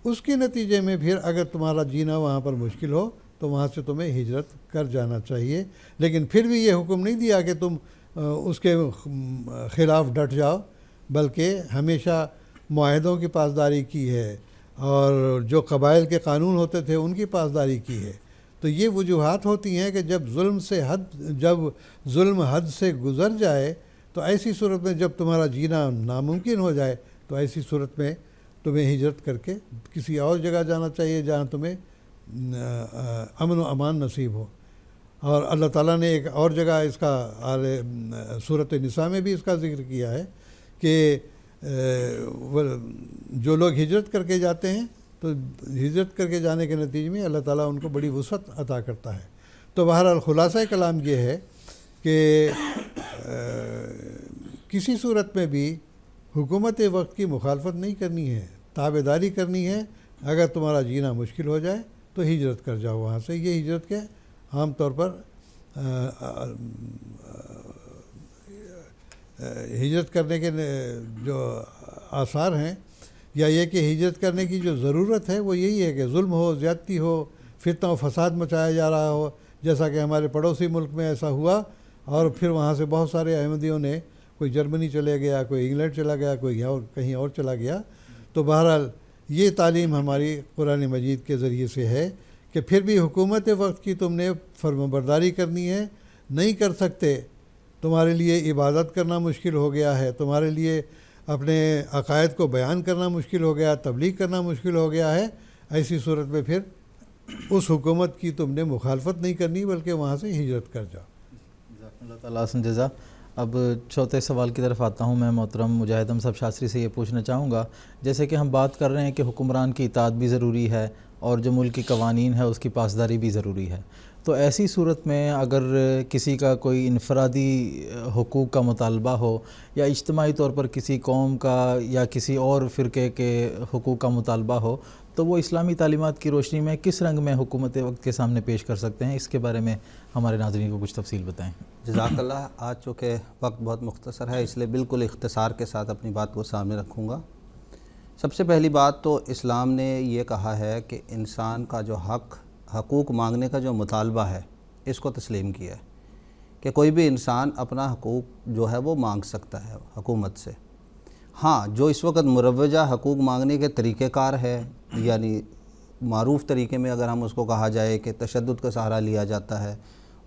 اس کے نتیجے میں پھر اگر تمہارا جینا وہاں پر مشکل ہو تو وہاں سے تمہیں ہجرت کر جانا چاہیے۔ لیکن پھر بھی یہ حکم نہیں دیا کہ تم اس کے خلاف ڈٹ جاؤ، بلکہ ہمیشہ معاہدوں کی پاسداری کی ہے اور جو قبائل کے قانون ہوتے تھے ان کی پاسداری کی ہے۔ تو یہ وجوہات ہوتی ہیں کہ جب ظلم حد سے گزر جائے تو ایسی صورت میں جب تمہارا جینا ناممکن ہو جائے تو ایسی صورت میں تمہیں ہجرت کر کے کسی اور جگہ جانا چاہیے جہاں تمہیں امن و امان نصیب ہو۔ اور اللہ تعالیٰ نے ایک اور جگہ اس کا سورۃ النساء میں بھی اس کا ذکر کیا ہے کہ جو لوگ ہجرت کر کے جاتے ہیں تو ہجرت کر کے جانے کے نتیجے میں اللہ تعالیٰ ان کو بڑی وسعت عطا کرتا ہے۔ تو بہرحال خلاصہ کلام یہ ہے کہ کسی صورت میں بھی حکومت وقت کی مخالفت نہیں کرنی ہے، تابعداری کرنی ہے۔ اگر تمہارا جینا مشکل ہو جائے تو ہجرت کر جاؤ وہاں سے۔ یہ ہجرت کے عام طور پر ہجرت کرنے کے جو آثار ہیں یا یہ کہ ہجرت کرنے کی جو ضرورت ہے وہ یہی ہے کہ ظلم ہو، زیادتی ہو، فتنہ و فساد مچایا جا رہا ہو، جیسا کہ ہمارے پڑوسی ملک میں ایسا ہوا، اور پھر وہاں سے بہت سارے احمدیوں نے، کوئی جرمنی چلے گیا، کوئی انگلینڈ چلا گیا، کوئی کہیں اور چلا گیا۔ تو بہرحال یہ تعلیم ہماری قرآن مجید کے ذریعے سے ہے کہ پھر بھی حکومت وقت کی تم نے فرمانبرداری کرنی ہے۔ نہیں کر سکتے، تمہارے لیے عبادت کرنا مشکل ہو گیا ہے، تمہارے لیے اپنے عقائد کو بیان کرنا مشکل ہو گیا، تبلیغ کرنا مشکل ہو گیا ہے، ایسی صورت میں پھر اس حکومت کی تم نے مخالفت نہیں کرنی بلکہ وہاں سے ہجرت کر جاؤ۔ اللہ تعالیٰ حسن جزا۔ اب چوتھے سوال کی طرف آتا ہوں میں محترم مجاہد ہم صاحب شاستری سے یہ پوچھنا چاہوں گا، جیسے کہ ہم بات کر رہے ہیں کہ حکمران کی اطاعت بھی ضروری ہے اور جو ملک کی قوانین ہے اس کی پاسداری بھی ضروری ہے، تو ایسی صورت میں اگر کسی کا کوئی انفرادی حقوق کا مطالبہ ہو یا اجتماعی طور پر کسی قوم کا یا کسی اور فرقے کے حقوق کا مطالبہ ہو تو وہ اسلامی تعلیمات کی روشنی میں کس رنگ میں حکومت وقت کے سامنے پیش کر سکتے ہیں؟ اس کے بارے میں ہمارے ناظرین کو کچھ تفصیل بتائیں۔ جزاک اللہ۔ آج چونکہ وقت بہت مختصر ہے اس لیے بالکل اختصار کے ساتھ اپنی بات کو سامنے رکھوں گا۔ سب سے پہلی بات تو اسلام نے یہ کہا ہے کہ انسان کا جو حقوق مانگنے کا جو مطالبہ ہے اس کو تسلیم کیا ہے کہ کوئی بھی انسان اپنا حقوق جو ہے وہ مانگ سکتا ہے حکومت سے۔ ہاں، جو اس وقت مروجہ حقوق مانگنے کے طریقہ کار ہے، یعنی معروف طریقے میں اگر ہم اس کو کہا جائے کہ تشدد کا سہارا لیا جاتا ہے،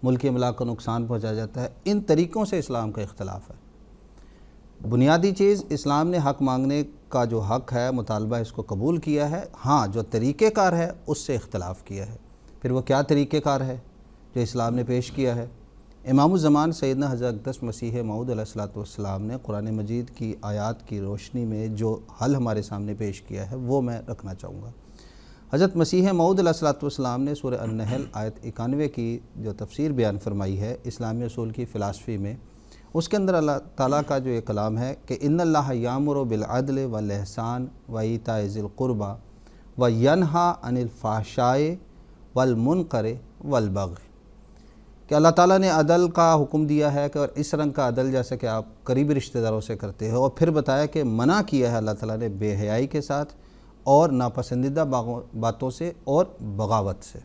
ملکی املاک کو نقصان پہنچایا جاتا ہے، ان طریقوں سے اسلام کا اختلاف ہے۔ بنیادی چیز اسلام نے حق مانگنے کا جو حق ہے مطالبہ اس کو قبول کیا ہے، ہاں جو طریقہ کار ہے اس سے اختلاف کیا ہے۔ پھر وہ کیا طریقہ کار ہے جو اسلام نے پیش کیا ہے؟ امام الزمان سیدنا حضرت اقدس مسیح موعود علیہ الصلوۃ والسلام نے قرآن مجید کی آیات کی روشنی میں جو حل ہمارے سامنے پیش کیا ہے وہ میں رکھنا چاہوں گا۔ حضرت مسیح موعود علیہ الصلوۃ والسلام نے سورہ النحل آیت 91 کی جو تفسیر بیان فرمائی ہے اسلامی اصول کی فلسفی میں، اس کے اندر اللہ تعالیٰ کا جو یہ کلام ہے کہ ان اللہ یامر بالعدل والاحسان وایتاء ذی القربى وینہی عن الفحشاء والمنکر والبغی، کہ اللہ تعالیٰ نے عدل کا حکم دیا ہے کہ اور اس رنگ کا عدل جیسا کہ آپ قریبی رشتہ داروں سے کرتے ہو، اور پھر بتایا کہ منع کیا ہے اللہ تعالیٰ نے بے حیائی کے ساتھ اور ناپسندیدہ باتوں سے اور بغاوت سے۔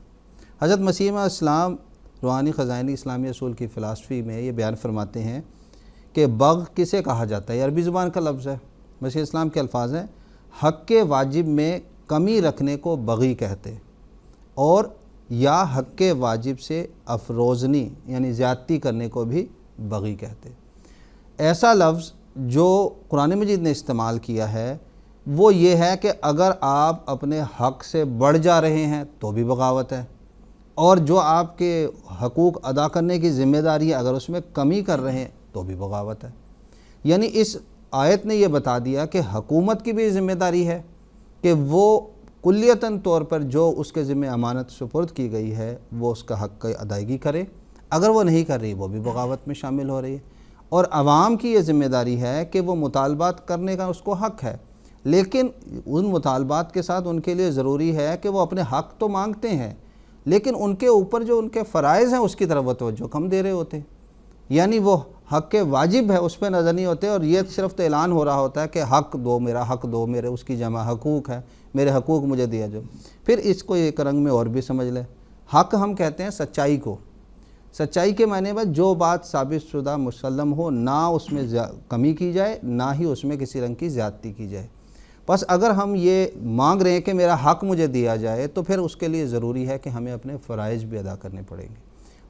حضرت مسیح علیہ السلام روحانی خزائن اسلامی اصول کی فلسفی میں یہ بیان فرماتے ہیں کہ بغ کسے کہا جاتا ہے؟ یہ عربی زبان کا لفظ ہے، مسیح اسلام کے الفاظ ہیں، حق کے واجب میں کمی رکھنے کو بغی کہتے، اور یا حق کے واجب سے افروزنی یعنی زیادتی کرنے کو بھی بغی کہتے۔ ایسا لفظ جو قرآن مجید نے استعمال کیا ہے وہ یہ ہے کہ اگر آپ اپنے حق سے بڑھ جا رہے ہیں تو بھی بغاوت ہے، اور جو آپ کے حقوق ادا کرنے کی ذمہ داری ہے اگر اس میں کمی کر رہے ہیں تو بھی بغاوت ہے۔ یعنی اس آیت نے یہ بتا دیا کہ حکومت کی بھی ذمہ داری ہے کہ وہ کلیتاً طور پر جو اس کے ذمہ امانت سپرد کی گئی ہے وہ اس کا حق کی ادائیگی کرے، اگر وہ نہیں کر رہی وہ بھی بغاوت میں شامل ہو رہی ہے۔ اور عوام کی یہ ذمہ داری ہے کہ وہ مطالبات کرنے کا اس کو حق ہے، لیکن ان مطالبات کے ساتھ ان کے لیے ضروری ہے کہ وہ اپنے حق تو مانگتے ہیں لیکن ان کے اوپر جو ان کے فرائض ہیں اس کی طرف وہ توجہ کم دے رہے ہوتے، یعنی وہ حق کے واجب ہے اس پہ نظر نہیں ہوتے، اور یہ صرف تو اعلان ہو رہا ہوتا ہے کہ حق دو میرا، حق دو میرے، اس کی جمع حقوق ہے، میرے حقوق مجھے دیا جو۔ پھر اس کو ایک رنگ میں اور بھی سمجھ لیں، حق ہم کہتے ہیں سچائی کو، سچائی کے معنی میں جو بات ثابت شدہ مسلم ہو نہ اس میں کمی کی جائے نہ ہی اس میں کسی رنگ کی زیادتی کی جائے۔ بس اگر ہم یہ مانگ رہے ہیں کہ میرا حق مجھے دیا جائے تو پھر اس کے لیے ضروری ہے کہ ہمیں اپنے فرائض بھی ادا کرنے پڑیں گے۔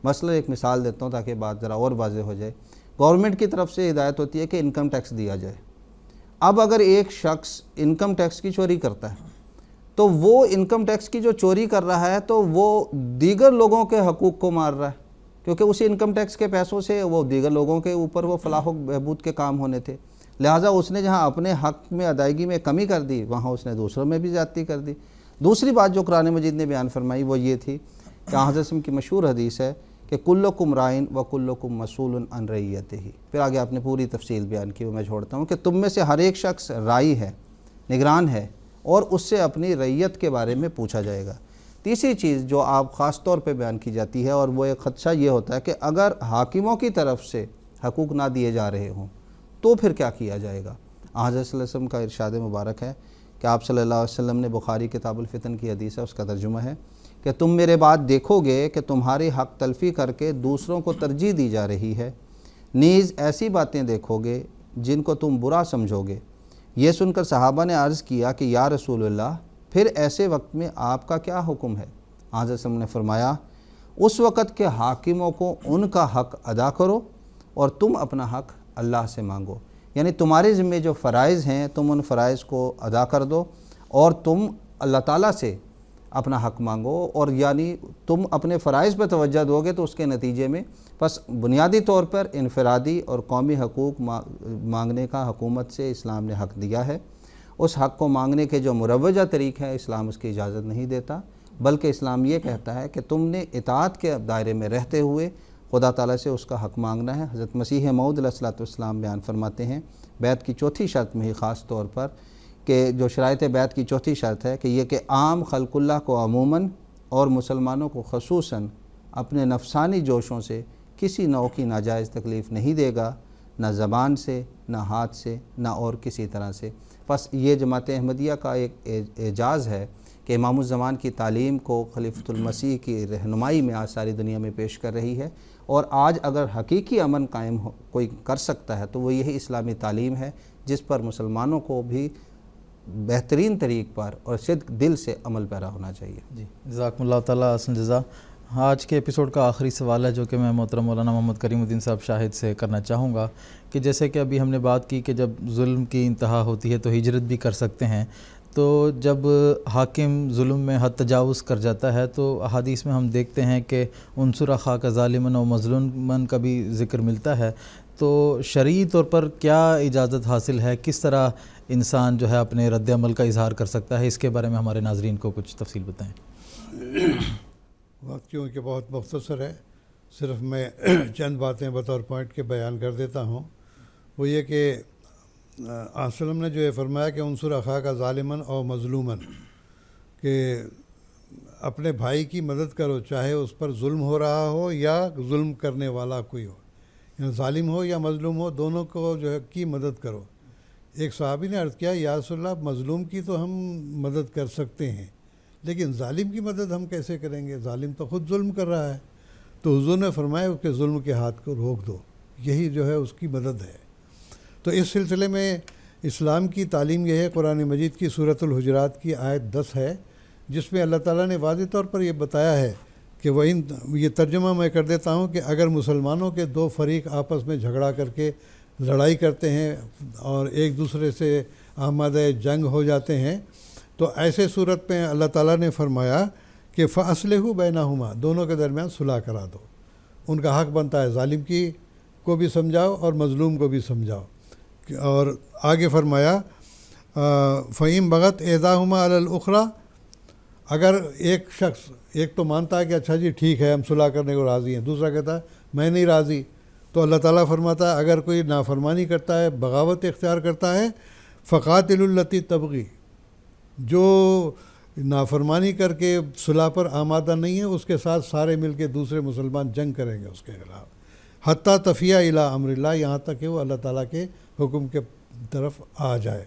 مثلا ایک مثال دیتا ہوں تاکہ بات ذرا اور واضح ہو جائے۔ گورنمنٹ کی طرف سے ہدایت ہوتی ہے کہ انکم ٹیکس دیا جائے۔ اب اگر ایک شخص انکم ٹیکس کی چوری کرتا ہے تو وہ انکم ٹیکس کی جو چوری کر رہا ہے تو وہ دیگر لوگوں کے حقوق کو مار رہا ہے، کیونکہ اسی انکم ٹیکس کے پیسوں سے وہ دیگر لوگوں کے اوپر وہ فلاح و بہبود کے کام ہونے تھے، لہٰذا اس نے جہاں اپنے حق میں ادائیگی میں کمی کر دی وہاں اس نے دوسروں میں بھی زیادتی کر دی۔ دوسری بات جو قرآن مجید نے بیان فرمائی وہ یہ تھی کہ حضرت کی مشہور حدیث ہے کہ کلکم رائن و کلکم مسئول عن رعیتہ، پھر آگے آپ نے پوری تفصیل بیان کی، وہ میں چھوڑتا ہوں کہ تم میں سے ہر ایک شخص رائی ہے، نگران ہے، اور اس سے اپنی رعیت کے بارے میں پوچھا جائے گا۔ تیسری چیز جو آپ خاص طور پہ بیان کی جاتی ہے اور وہ ایک خدشہ یہ ہوتا ہے کہ اگر حاکموں کی طرف سے حقوق نہ دیے جا رہے ہوں تو پھر کیا کیا جائے گا؟ حضرت صلی اللہ علیہ وسلم کا ارشاد مبارک ہے کہ آپ صلی اللہ علیہ وسلم نے بخاری کتاب الفتن کی حدیث ہے، اس کا ترجمہ ہے کہ تم میرے بعد دیکھو گے کہ تمہاری حق تلفی کر کے دوسروں کو ترجیح دی جا رہی ہے، نیز ایسی باتیں دیکھو گے جن کو تم برا سمجھو گے۔ یہ سن کر صحابہ نے عرض کیا کہ یا رسول اللہ، پھر ایسے وقت میں آپ کا کیا حکم ہے؟ حضرت صلی اللہ علیہ وسلم نے فرمایا اس وقت کے حاکموں کو ان کا حق ادا کرو اور تم اپنا حق اللہ سے مانگو، یعنی تمہارے ذمہ جو فرائض ہیں تم ان فرائض کو ادا کر دو اور تم اللہ تعالیٰ سے اپنا حق مانگو، اور یعنی تم اپنے فرائض پہ توجہ دو گے تو اس کے نتیجے میں بس بنیادی طور پر انفرادی اور قومی حقوق مانگنے کا حکومت سے اسلام نے حق دیا ہے۔ اس حق کو مانگنے کے جو مروجہ طریق ہے اسلام اس کی اجازت نہیں دیتا، بلکہ اسلام یہ کہتا ہے کہ تم نے اطاعت کے دائرے میں رہتے ہوئے خدا تعالیٰ سے اس کا حق مانگنا ہے۔ حضرت مسیح موعود علیہ الصلوۃ والسلام بیان فرماتے ہیں بیعت کی چوتھی شرط میں ہی خاص طور پر، کہ جو شرائط بیعت کی چوتھی شرط ہے کہ یہ کہ عام خلق اللہ کو عموماً اور مسلمانوں کو خصوصاً اپنے نفسانی جوشوں سے کسی نوع کی ناجائز تکلیف نہیں دے گا، نہ زبان سے، نہ ہاتھ سے، نہ اور کسی طرح سے۔ بس یہ جماعت احمدیہ کا ایک اعجاز ہے کہ امام الزمان کی تعلیم کو خلیفۃ المسیح کی رہنمائی میں آج ساری دنیا میں پیش کر رہی ہے، اور آج اگر حقیقی امن قائم کوئی کر سکتا ہے تو وہ یہی اسلامی تعلیم ہے، جس پر مسلمانوں کو بھی بہترین طریق پر اور صدق دل سے عمل پیرا ہونا چاہیے۔ جی جزاکم اللہ تعالیٰ احسن جزا۔ آج کے ایپیسوڈ کا آخری سوال ہے جو کہ میں محترم مولانا محمد کریم الدین صاحب شاہد سے کرنا چاہوں گا کہ جیسے کہ ابھی ہم نے بات کی کہ جب ظلم کی انتہا ہوتی ہے تو ہجرت بھی کر سکتے ہیں، تو جب حاکم ظلم میں حد تجاوز کر جاتا ہے تو احادیث میں ہم دیکھتے ہیں کہ انصر اخاک ظالما و مظلوما کا بھی ذکر ملتا ہے، تو شرعی طور پر کیا اجازت حاصل ہے، کس طرح انسان جو ہے اپنے رد عمل کا اظہار کر سکتا ہے، اس کے بارے میں ہمارے ناظرین کو کچھ تفصیل بتائیں۔ وقت کیونکہ بہت مختصر ہے، صرف میں چند باتیں بطور پوائنٹ کے بیان کر دیتا ہوں۔ وہ یہ کہ وسلم نے جو یہ فرمایا کہ انصر اخاک ظالما او مظلوما، کہ اپنے بھائی کی مدد کرو چاہے اس پر ظلم ہو رہا ہو یا ظلم کرنے والا کوئی ہو، یعنی ظالم ہو یا مظلوم ہو دونوں کو جو ہے کی مدد کرو۔ ایک صحابی نے عرض کیا یا رسول اللہ مظلوم کی تو ہم مدد کر سکتے ہیں لیکن ظالم کی مدد ہم کیسے کریں گے، ظالم تو خود ظلم کر رہا ہے۔ تو حضور نے فرمایا اس کے ظلم کے ہاتھ کو روک دو، یہی جو ہے اس کی مدد ہے۔ تو اس سلسلے میں اسلام کی تعلیم یہ ہے، قرآن مجید کی سورۃ الحجرات کی آیت 10 ہے، جس میں اللہ تعالیٰ نے واضح طور پر یہ بتایا ہے کہ یہ ترجمہ میں کر دیتا ہوں کہ اگر مسلمانوں کے دو فریق آپس میں جھگڑا کر کے لڑائی کرتے ہیں اور ایک دوسرے سے آمادہ جنگ ہو جاتے ہیں تو ایسے صورت میں اللہ تعالیٰ نے فرمایا کہ فَأَصْلِحُوا بَيْنَهُمَا، دونوں کے درمیان صلح کرا دو۔ ان کا حق بنتا ہے ظالم کی کو بھی سمجھاؤ اور مظلوم کو بھی سمجھاؤ۔ اور آگے فرمایا فَإِن بَغَتْ إِحْدَاهُمَا عَلَى الْأُخْرَى، اگر ایک شخص ایک تو مانتا ہے کہ اچھا جی ٹھیک ہے ہم صلح کرنے کو راضی ہیں، دوسرا کہتا ہے میں نہیں راضی، تو اللہ تعالیٰ فرماتا ہے اگر کوئی نافرمانی کرتا ہے، بغاوت اختیار کرتا ہے، فَقَاتِلُوا الَّتِي تَبْغِي، جو نافرمانی کر کے صلح پر آمادہ نہیں ہے اس کے ساتھ سارے مل کے دوسرے مسلمان جنگ کریں گے اس کے خلاف، حتیٰ تفیہ الی امر اللہ، یہاں تک کہ وہ اللہ تعالیٰ کے حکم کے طرف آ جائے۔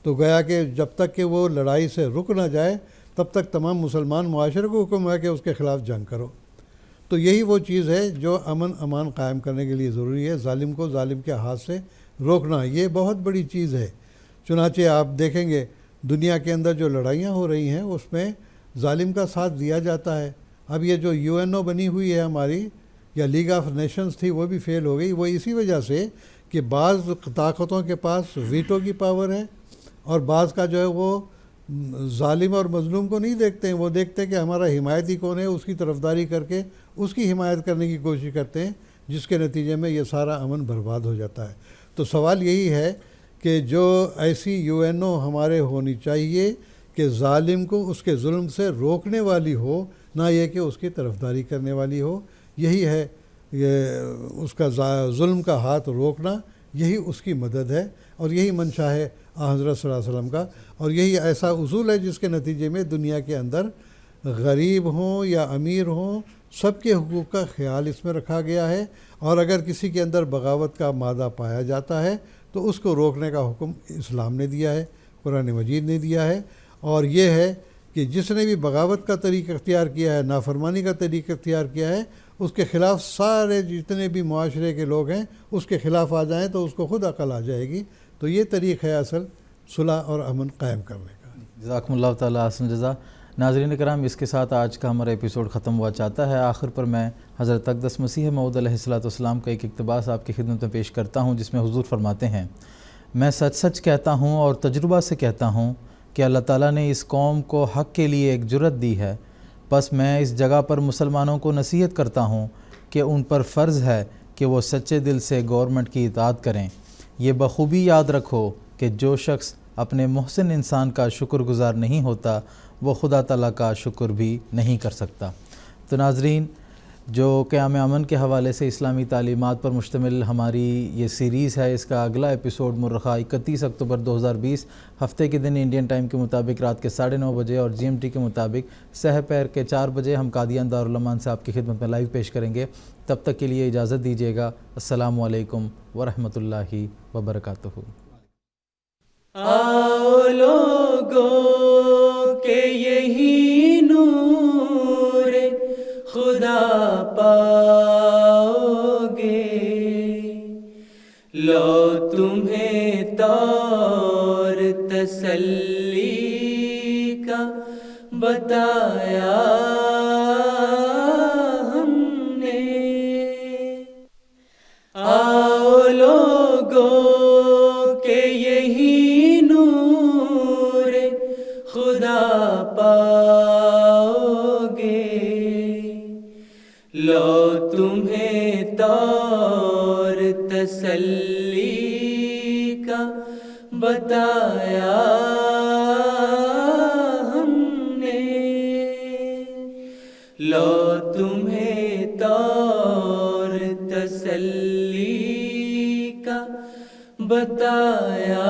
تو گویا کہ جب تک کہ وہ لڑائی سے رک نہ جائے تب تک تمام مسلمان معاشرے کو حکم ہے کہ اس کے خلاف جنگ کرو۔ تو یہی وہ چیز ہے جو امن امان قائم کرنے کے لیے ضروری ہے، ظالم کو ظالم کے ہاتھ سے روکنا، یہ بہت بڑی چیز ہے۔ چنانچہ آپ دیکھیں گے دنیا کے اندر جو لڑائیاں ہو رہی ہیں اس میں ظالم کا ساتھ دیا جاتا ہے۔ اب یہ جو UNO بنی ہوئی ہے ہماری، یا لیگ آف نیشنز تھی، وہ بھی فیل ہو گئی، وہ اسی وجہ سے کہ بعض طاقتوں کے پاس ویٹو کی پاور ہے اور بعض کا جو ہے وہ ظالم اور مظلوم کو نہیں دیکھتے ہیں، وہ دیکھتے ہیں کہ ہمارا حمایتی کون ہے، اس کی طرفداری کر کے اس کی حمایت کرنے کی کوشش کرتے ہیں، جس کے نتیجے میں یہ سارا امن برباد ہو جاتا ہے۔ تو سوال یہی ہے کہ جو ایسی UNO ہمارے ہونی چاہیے کہ ظالم کو اس کے ظلم سے روکنے والی ہو، نہ یہ کہ اس کی طرفداری کرنے والی ہو۔ یہی ہے یہ اس کا ظلم کا ہاتھ روکنا، یہی اس کی مدد ہے اور یہی منشا ہے حضرت صلی اللہ علیہ وسلم کا، اور یہی ایسا اصول ہے جس کے نتیجے میں دنیا کے اندر غریب ہوں یا امیر ہوں سب کے حقوق کا خیال اس میں رکھا گیا ہے، اور اگر کسی کے اندر بغاوت کا مادہ پایا جاتا ہے تو اس کو روکنے کا حکم اسلام نے دیا ہے، قرآن مجید نے دیا ہے۔ اور یہ ہے کہ جس نے بھی بغاوت کا طریق اختیار کیا ہے، نافرمانی کا طریق اختیار کیا ہے، اس کے خلاف سارے جتنے بھی معاشرے کے لوگ ہیں اس کے خلاف آ جائیں تو اس کو خود عقل آ جائے گی۔ تو یہ طریق ہے اصل صلح اور امن قائم کرنے کا۔ جزاکم اللہ تعالیٰ احسن جزا۔ ناظرین کرام، اس کے ساتھ آج کا ہمارا ایپیسوڈ ختم ہوا چاہتا ہے۔ آخر پر میں حضرت اقدس مسیح موعود علیہ السلام کا ایک اقتباس آپ کی خدمت میں پیش کرتا ہوں، جس میں حضور فرماتے ہیں، میں سچ سچ کہتا ہوں اور تجربہ سے کہتا ہوں کہ اللہ تعالیٰ نے اس قوم کو حق کے لیے ایک جرت دی ہے، بس میں اس جگہ پر مسلمانوں کو نصیحت کرتا ہوں کہ ان پر فرض ہے کہ وہ سچے دل سے گورنمنٹ کی اطاعت کریں۔ یہ بخوبی یاد رکھو کہ جو شخص اپنے محسن انسان کا شکر گزار نہیں ہوتا وہ خدا تعالیٰ کا شکر بھی نہیں کر سکتا۔ تو ناظرین، جو قیام امن کے حوالے سے اسلامی تعلیمات پر مشتمل ہماری یہ سیریز ہے، اس کا اگلا ایپیسوڈ مرخہ 31 اکتوبر 2020 ہفتے کے دن انڈین ٹائم کے مطابق رات کے 9:30 بجے اور GMT کے مطابق سحر پیر کے 4 بجے ہم قادیان دارالمان سے آپ کی خدمت میں لائیو پیش کریں گے۔ تب تک کے لیے اجازت دیجیے گا۔ السلام علیکم ورحمۃ اللہ وبرکاتہ۔ آؤ لوگوں کہ یہی نور خدا پاؤ گے، لو تمہیں طور تسلی کا بتایا ہم نے۔ آؤ لوگوں کہ یہی نور خدا پاؤ گے، لو تمہیں طور تسلی کا بتایا ہم نے، لو تمہیں طور تسلی کا بتایا